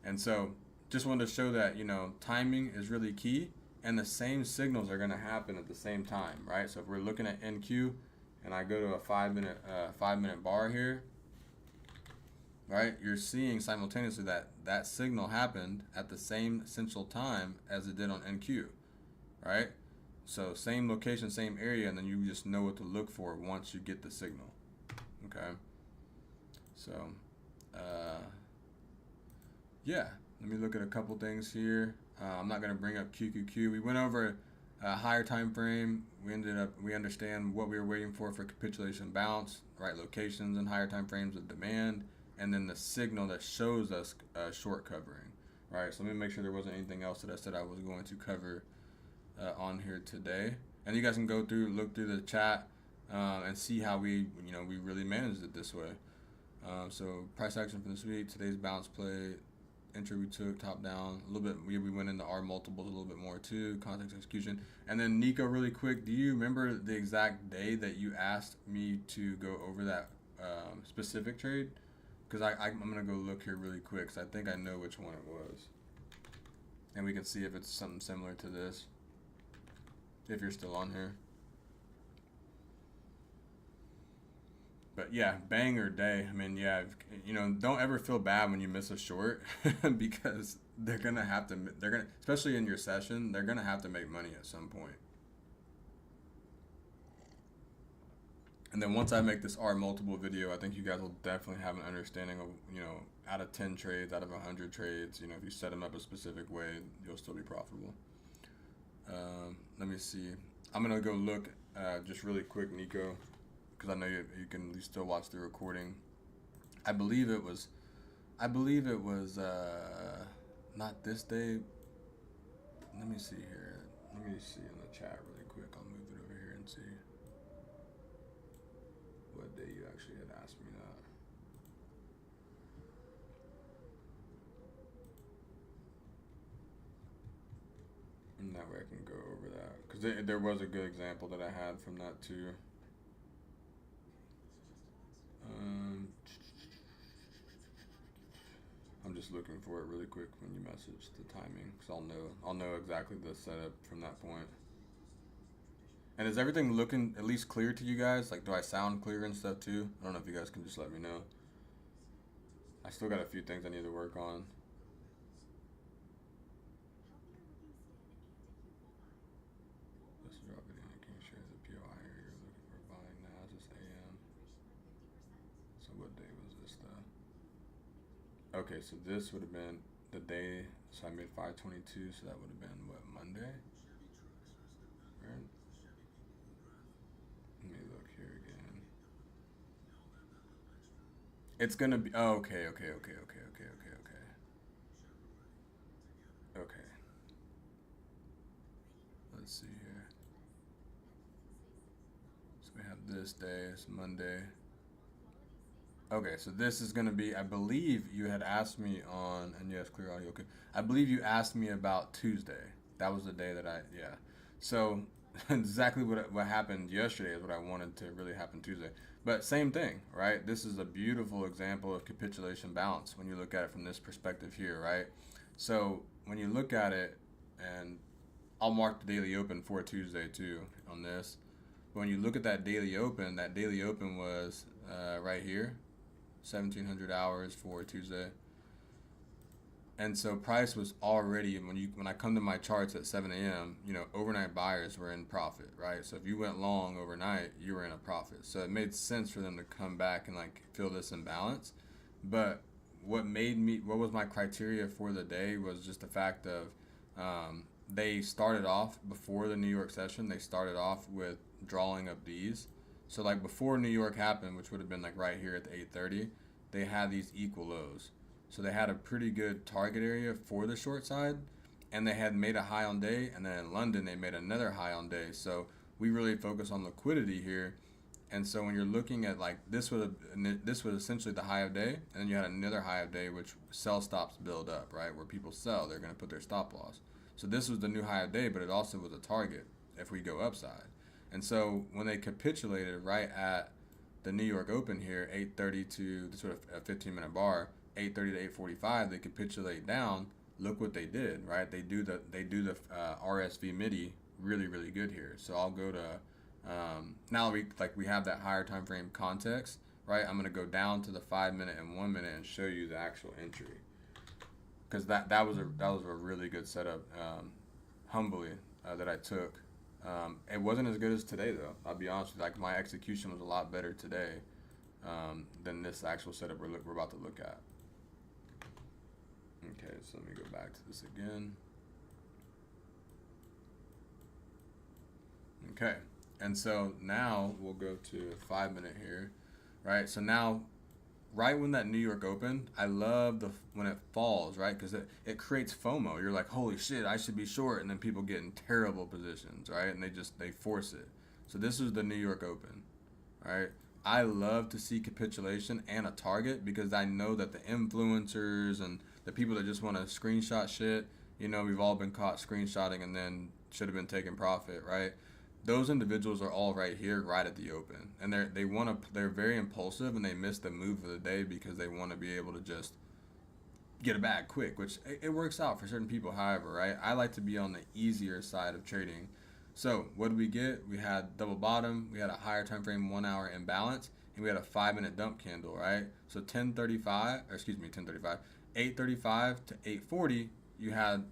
And so just wanted to show that, timing is really key, and the same signals are going to happen at the same time, right? So if we're looking at NQ, and I go to a 5-minute bar here, right? You're seeing simultaneously that signal happened at the same essential time as it did on NQ, right? So same location, same area, and then you just know what to look for once you get the signal, okay? So, yeah, let me look at a couple things here. I'm not gonna bring up QQQ. We went over a higher time frame. We understand what we were waiting for capitulation bounce, right locations and higher time frames of demand, and then the signal that shows us short covering, right? So let me make sure there wasn't anything else that I said I was going to cover on here today. And you guys can look through the chat and see how we really managed it this way. So price action for this week, today's bounce play, entry we took top down a little bit. We went into our multiples a little bit more too, context execution. And then Nico, really quick, do you remember the exact day that you asked me to go over that specific trade? Because I'm gonna go look here really quick, because I think I know which one it was, and we can see if it's something similar to this. if you're still on here. But yeah, banger day. I mean, yeah, don't ever feel bad when you miss a short because they're gonna have to. They're gonna, especially in your session, they're gonna have to make money at some point. And then once I make this R multiple video, I think you guys will definitely have an understanding of, out of 10 trades, out of 100 trades, if you set them up a specific way, you'll still be profitable. Let me see. I'm going to go look just really quick, Nico, because I know you can still watch the recording. I believe it was not this day. Let me see here. Let me see in the chat really quick. I'll move it over here and see what day you actually had asked me that. And that way I can go over that. Because there was a good example that I had from that too. I'm just looking for it really quick when you message the timing, because I'll know exactly the setup from that point. And is everything looking at least clear to you guys? Like, do I sound clear and stuff too? I don't know if you guys can just let me know. I still got a few things I need to work on. This drop video, can you share the POI here? You're looking for buying now, it's just AM. So what day was this though? Okay, so this would have been the day, so I made 522, so that would have been what, Monday? Right? Let me look here again. It's gonna be, oh, okay. Okay. Let's see here. So we have this day, it's Monday. Okay, so this is going to be, I believe you had asked me on, and yes, clear audio, okay. I believe you asked me about Tuesday. That was the day that yeah. So exactly what happened yesterday is what I wanted to really happen Tuesday. But same thing, right? This is a beautiful example of capitulation balance when you look at it from this perspective here, right? So when you look at it, and I'll mark the daily open for Tuesday too on this. But when you look at that daily open was right here. 1,700 hours for Tuesday, and so price was already, when I come to my charts at 7 a.m. Overnight buyers were in profit, right? So if you went long overnight, you were in a profit. So it made sense for them to come back and like fill this imbalance. But what was my criteria for the day was just the fact of they started off before the New York session. They started off with drawing up these. So like before New York happened, which would have been like right here at the 8:30, they had these equal lows. So they had a pretty good target area for the short side, and they had made a high on day, and then in London they made another high on day. So we really focus on liquidity here. And so when you're looking at like this was essentially the high of day, and then you had another high of day which sell stops build up, right? Where people sell, they're going to put their stop loss. So this was the new high of day, but it also was a target if we go upside. And so when they capitulated right at the New York Open here, 8:30 to the sort of a 15-minute bar, 8:30 to 8:45, they capitulate down. Look what they did, right? They do the RSV MIDI really, really good here. So I'll go to now we have that higher time frame context, right? I'm gonna go down to the 5-minute and 1 minute and show you the actual entry, because that was a really good setup, humbly, that I took. It wasn't as good as today though. I'll be honest with you. Like my execution was a lot better today than this actual setup we're about to look at. Okay, so let me go back to this again. Okay, and so now we'll go to 5-minute here, right? So now, right when that New York opened, I love when it falls, right? Because it creates FOMO. You're like, holy shit, I should be short, and then people get in terrible positions, right? And they force it. So this is the New York Open, right? I love to see capitulation and a target, because I know that the influencers and the people that just want to screenshot shit, we've all been caught screenshotting and then should have been taking profit, right? Those individuals are all right here, right at the open, and they're very impulsive, and they miss the move of the day because they want to be able to just get a bag quick, which it works out for certain people. However, right, I like to be on the easier side of trading, So what did we get? We had double bottom, we had a higher time frame 1 hour imbalance, and we had a 5-minute dump candle, right? So 10:35, 8:35 to 8:40, you had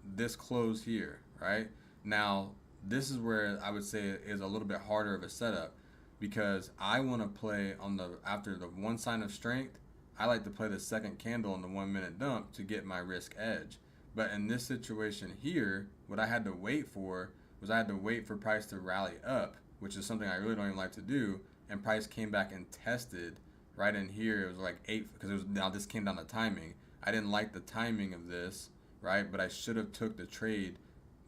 this close here, right? Now, this is where I would say it is a little bit harder of a setup, because I want to play on the, after the one sign of strength, I like to play the second candle on the 1 minute dump to get my risk edge. But in this situation here, what I had to wait for was I had to wait for price to rally up, which is something I really don't even like to do. And price came back and tested right in here. It was like 8, because it was, now this came down to timing. I didn't like the timing of this, right? But I should have took the trade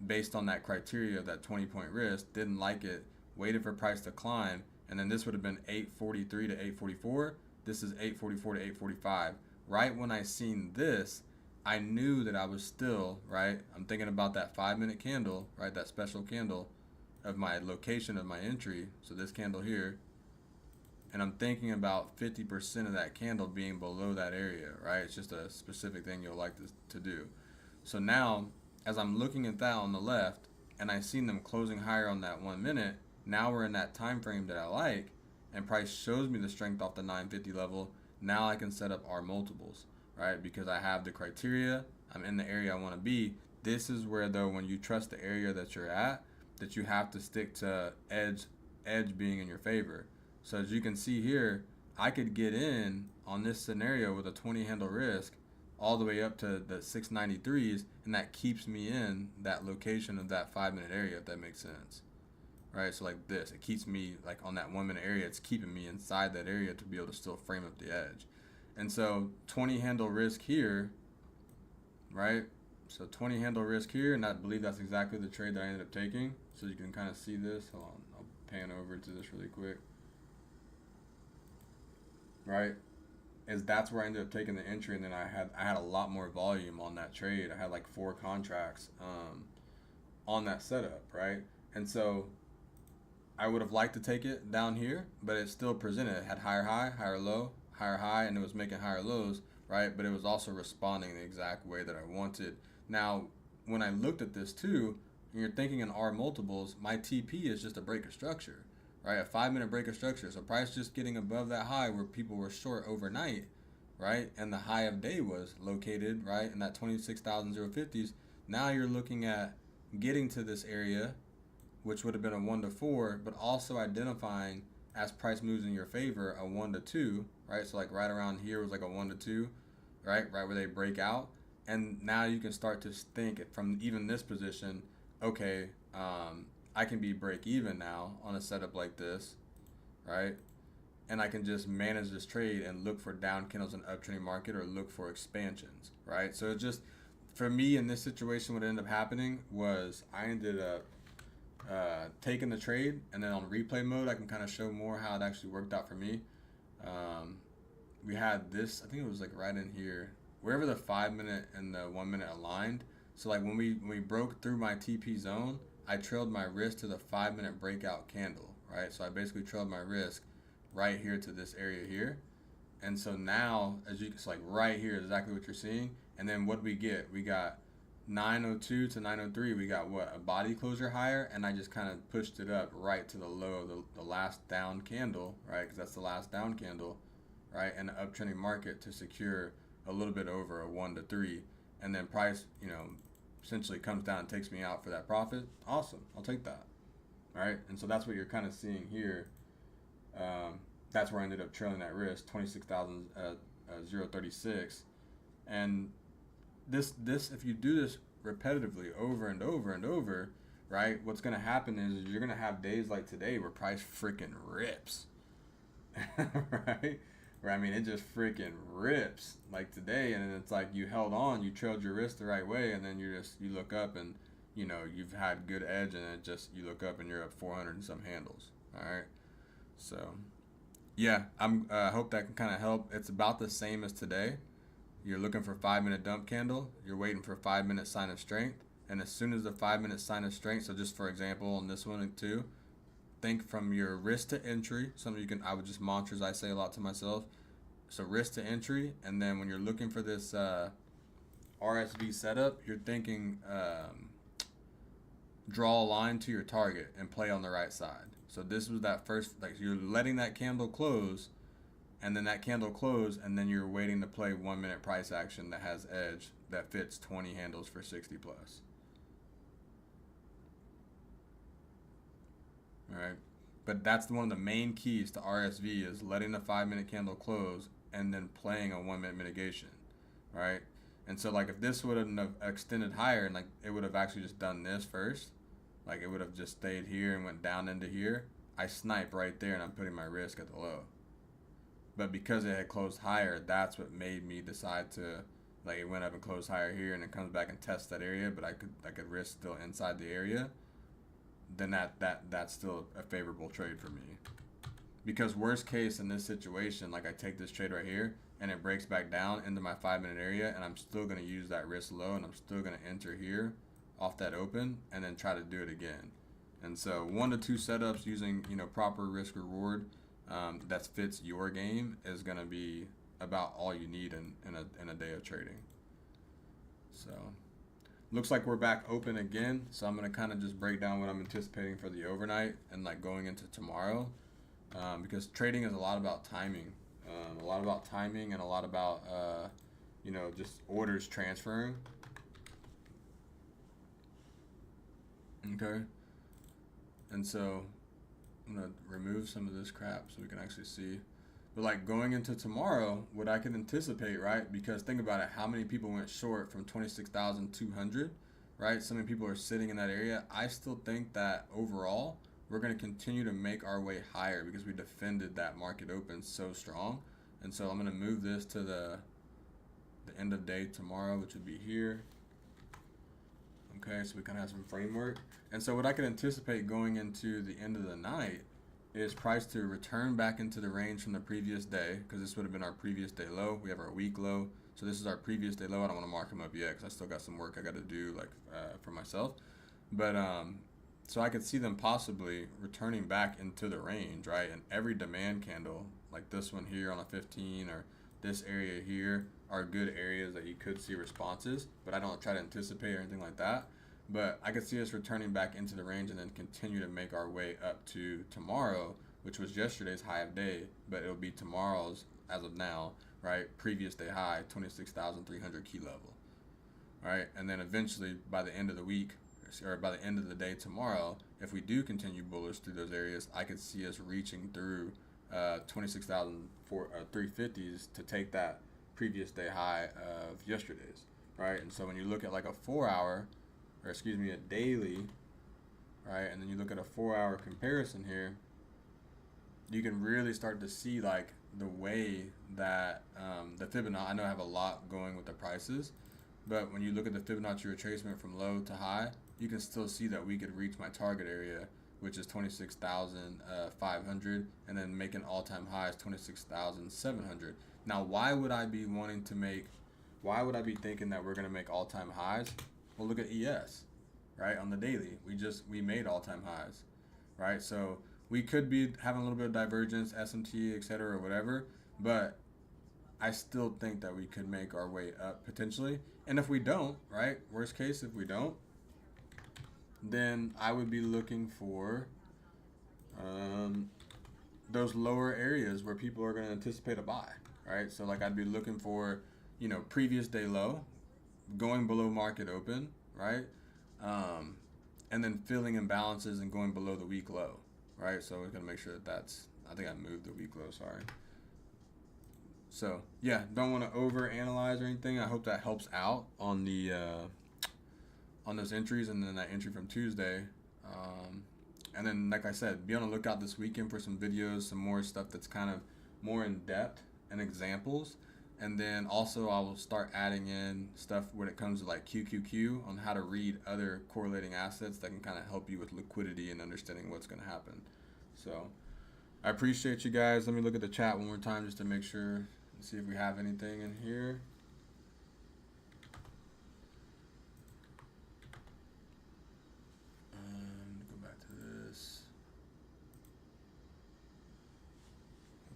based on that criteria of that 20-point risk. Didn't like it, waited for price to climb, and then this would have been 8:43 to 8:44. This is 8:44 to 8:45. Right when I seen this, I knew that I was still, right? I'm thinking about that 5-minute candle, right? That special candle of my location of my entry. So this candle here. And I'm thinking about 50% of that candle being below that area, right? It's just a specific thing you'll like to do. So now, as I'm looking at that on the left, and I seen them closing higher on that 1 minute, now we're in that time frame that I like, and price shows me the strength off the 950 level. Now I can set up R multiples, right? Because I have the criteria, I'm in the area I want to be. This is where, though, when you trust the area that you're at, that you have to stick to edge being in your favor. So as you can see here, I could get in on this scenario with a 20 handle risk all the way up to the 693s, and that keeps me in that location of that 5-minute area, if that makes sense. Right, so like this, it keeps me like on that 1 minute area, it's keeping me inside that area to be able to still frame up the edge. And so 20 handle risk here, right? So 20 handle risk here, and I believe that's exactly the trade that I ended up taking. So you can kind of see this. Hold on, I'll pan over to this really quick. Right, is that's where I ended up taking the entry, and then I had a lot more volume on that trade. I had like 4 contracts on that setup, right? And so I would have liked to take it down here, but it still presented. It had higher high, higher low, higher high, and it was making higher lows, right? But it was also responding the exact way that I wanted. Now, when I looked at this too, and you're thinking in R multiples, my TP is just a break of structure, right? A 5-minute break of structure. So price just getting above that high where people were short overnight, right? And the high of day was located, right, in that 26,050s. Now you're looking at getting to this area, which would have been a 1 to 4, but also identifying as price moves in your favor a 1 to 2, right? So like right around here was like a 1 to 2, right where they break out. And now you can start to think from even this position, okay, I can be break even now on a setup like this, right? And I can just manage this trade and look for down candles in uptrending market or look for expansions, right? So it just, for me in this situation, what ended up happening was I ended up taking the trade, and then on replay mode, I can kind of show more how it actually worked out for me. We had this, I think it was like right in here, wherever the 5-minute and the 1 minute aligned. So like when we broke through my TP zone, I trailed my risk to the 5-minute breakout candle, right? So I basically trailed my risk right here to this area here. And so now, as you can see, like right here, exactly what you're seeing. And then what we get? We got 902 to 903, we got what? A body closure higher, and I just kind of pushed it up right to the low of the last down candle, right? Because that's the last down candle, right? And an uptrending market to secure a little bit over a 1 to 3. And then price, essentially comes down and takes me out for that profit. Awesome, I'll take that. All right, and so that's what you're kind of seeing here. That's where I ended up trailing that risk, 26,036. And this, if you do this repetitively over and over and over, right, what's going to happen is you're going to have days like today where price freaking rips, right? Where, I mean, it just freaking rips like today, and then it's like you held on, you trailed your wrist the right way, and then you look up and, you've had good edge, and it just, you look up and you're up 400 and some handles, all right? So, yeah, I hope that can kind of help. It's about the same as today. You're looking for 5-minute dump candle. You're waiting for 5-minute sign of strength. And as soon as the 5-minute sign of strength, so just for example, on this one too, think from your risk to entry. I would just mantras I say a lot to myself. So risk to entry. And then when you're looking for this RSV setup, you're thinking draw a line to your target and play on the right side. So this was that first, like you're letting that candle close, and then that candle close, and then you're waiting to play 1 minute price action that has edge that fits 20 handles for 60 plus. All right. But that's one of the main keys to RSV is letting the 5 minute candle close and then playing a 1 minute mitigation, right? And so like if this would have extended higher and like it would have actually just done this first, like it would have just stayed here and went down into here, I snipe right there and I'm putting my risk at the low. But because it had closed higher, that's what made me decide to, like it went up and closed higher here and it comes back and tests that area, but I could risk still inside the area. Then that's still a favorable trade for me. Because worst case in this situation, like I take this trade right here and it breaks back down into my 5 minute area and I'm still going to use that risk low and I'm still going to enter here off that open and then try to do it again. And so 1 to 2 setups using, you know, proper risk reward that fits your game is going to be about all you need in a day of trading. So looks like we're back open again. So I'm going to kind of just break down what I'm anticipating for the overnight and like going into tomorrow. Because trading is a lot about timing, and a lot about, you know, just orders transferring. Okay. And so I'm going to remove some of this crap so we can actually see. But like going into tomorrow, what I can anticipate, right? Because think about it, how many people went short from 26,200, right? So many people are sitting in that area. I still think that overall, we're going to continue to make our way higher because we defended that market open so strong. And so I'm going to move this to the end of day tomorrow, which would be here. Okay, so we kind of have some framework. And so what I can anticipate going into the end of the night is price to return back into the range from the previous day, because this would have been our previous day low. We have our week low. So this is our previous day low. I don't want to mark them up yet because I still got some work I got to do like for myself. But so I could see them possibly returning back into the range, right? And every demand candle, like this one here on a 15 or this area here, are good areas that you could see responses, but I don't try to anticipate or anything like that. But I could see us returning back into the range and then continue to make our way up to tomorrow, which was yesterday's high of day, but it'll be tomorrow's, as of now, right? Previous day high, 26,300 key level, right? And then eventually by the end of the week, or by the end of the day tomorrow, if we do continue bullish through those areas, I could see us reaching through 26,350s to take that previous day high of yesterday's, right? And so when you look at like a 4 hour, or excuse me, a daily, right, and then you look at a 4 hour comparison here, you can really start to see like the way that the Fibonacci, I know I have a lot going with the prices, but when you look at the Fibonacci retracement from low to high, you can still see that we could reach my target area, which is 26,500, and then make an all-time high is 26,700. Now, why would I be thinking that we're going to make all-time highs? Well, look at ES, right? On the daily, we made all-time highs, right? So we could be having a little bit of divergence, SMT, et cetera, or whatever, but I still think that we could make our way up potentially. And if we don't, right, worst case, if we don't, then I would be looking for those lower areas where people are going to anticipate a buy, right? So like I'd be looking for, you know, previous day low, going below market open, right? And then filling imbalances and going below the week low, right? So we're going to make sure that that's, I think I moved the week low, sorry. So yeah, don't want to over analyze or anything. I hope that helps out on the on those entries, and then that entry from Tuesday. And then, like I said, be on the lookout this weekend for some videos, some more stuff that's kind of more in depth and examples. And then also I will start adding in stuff when it comes to like QQQ on how to read other correlating assets that can kind of help you with liquidity and understanding what's going to happen. So I appreciate you guys. Let me look at the chat one more time just to make sure and see if we have anything in here. Go back to this.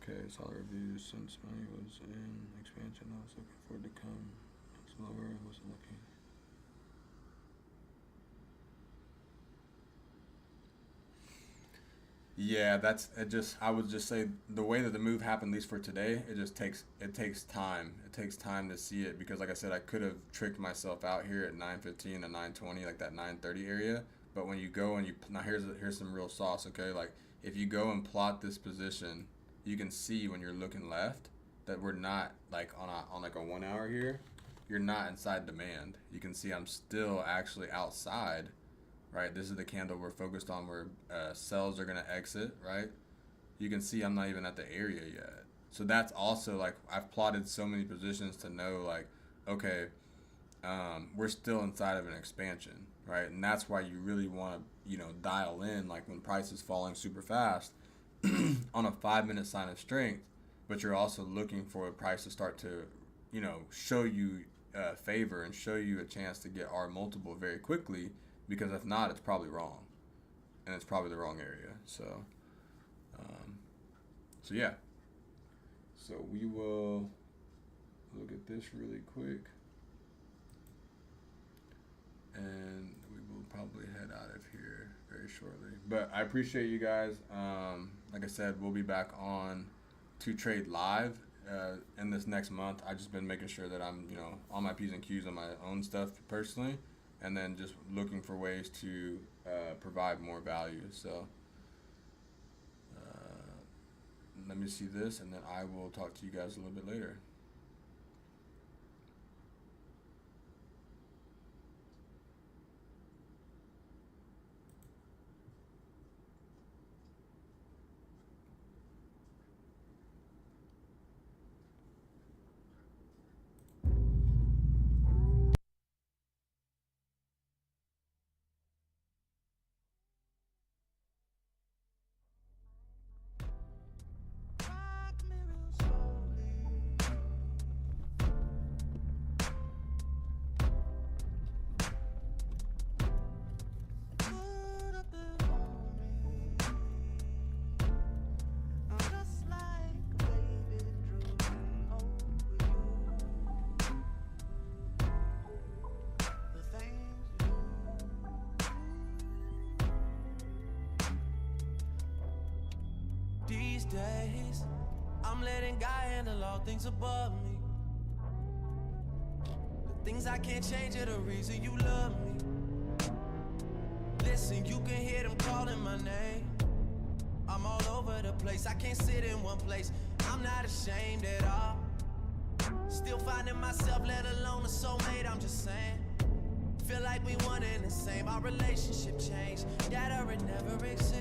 Okay, solid reviews since money was in expansion. I was looking for it to come. It's lower. I wasn't looking. Yeah, that's it. Just I would just say the way that the move happened, at least for today, it takes time. It takes time to see it because, like I said, I could have tricked myself out here at 9:15 and 9:20, like that 9:30 area. But when you go and you now here's some real sauce. Okay, like if you go and plot this position, you can see when you're looking left that we're not like on like a 1 hour here. You're not inside demand. You can see I'm still actually outside, right? This is the candle we're focused on where sells are going to exit, right? You can see I'm not even at the area yet. So that's also like I've plotted so many positions to know like, okay, we're still inside of an expansion, right? And that's why you really want to, dial in like when price is falling super fast on a 5 minute sign of strength, but you're also looking for a price to start to, show you favor and show you a chance to get R multiple very quickly, because if not, it's probably wrong, and it's probably the wrong area. So yeah. So we will look at this really quick, and we will probably head out of here very shortly. But I appreciate you guys. Like I said, we'll be back on to trade live in this next month. I've just been making sure that I'm, on my P's and Q's on my own stuff personally, and then just looking for ways to provide more value. So let me see this, and then I will talk to you guys a little bit later. These days, I'm letting God handle all things above me. The things I can't change are the reason you love me. Listen, you can hear them calling my name. I'm all over the place, I can't sit in one place. I'm not ashamed at all. Still finding myself, let alone a soulmate, I'm just saying. Feel like we one and the same, our relationship changed. That or it never exists.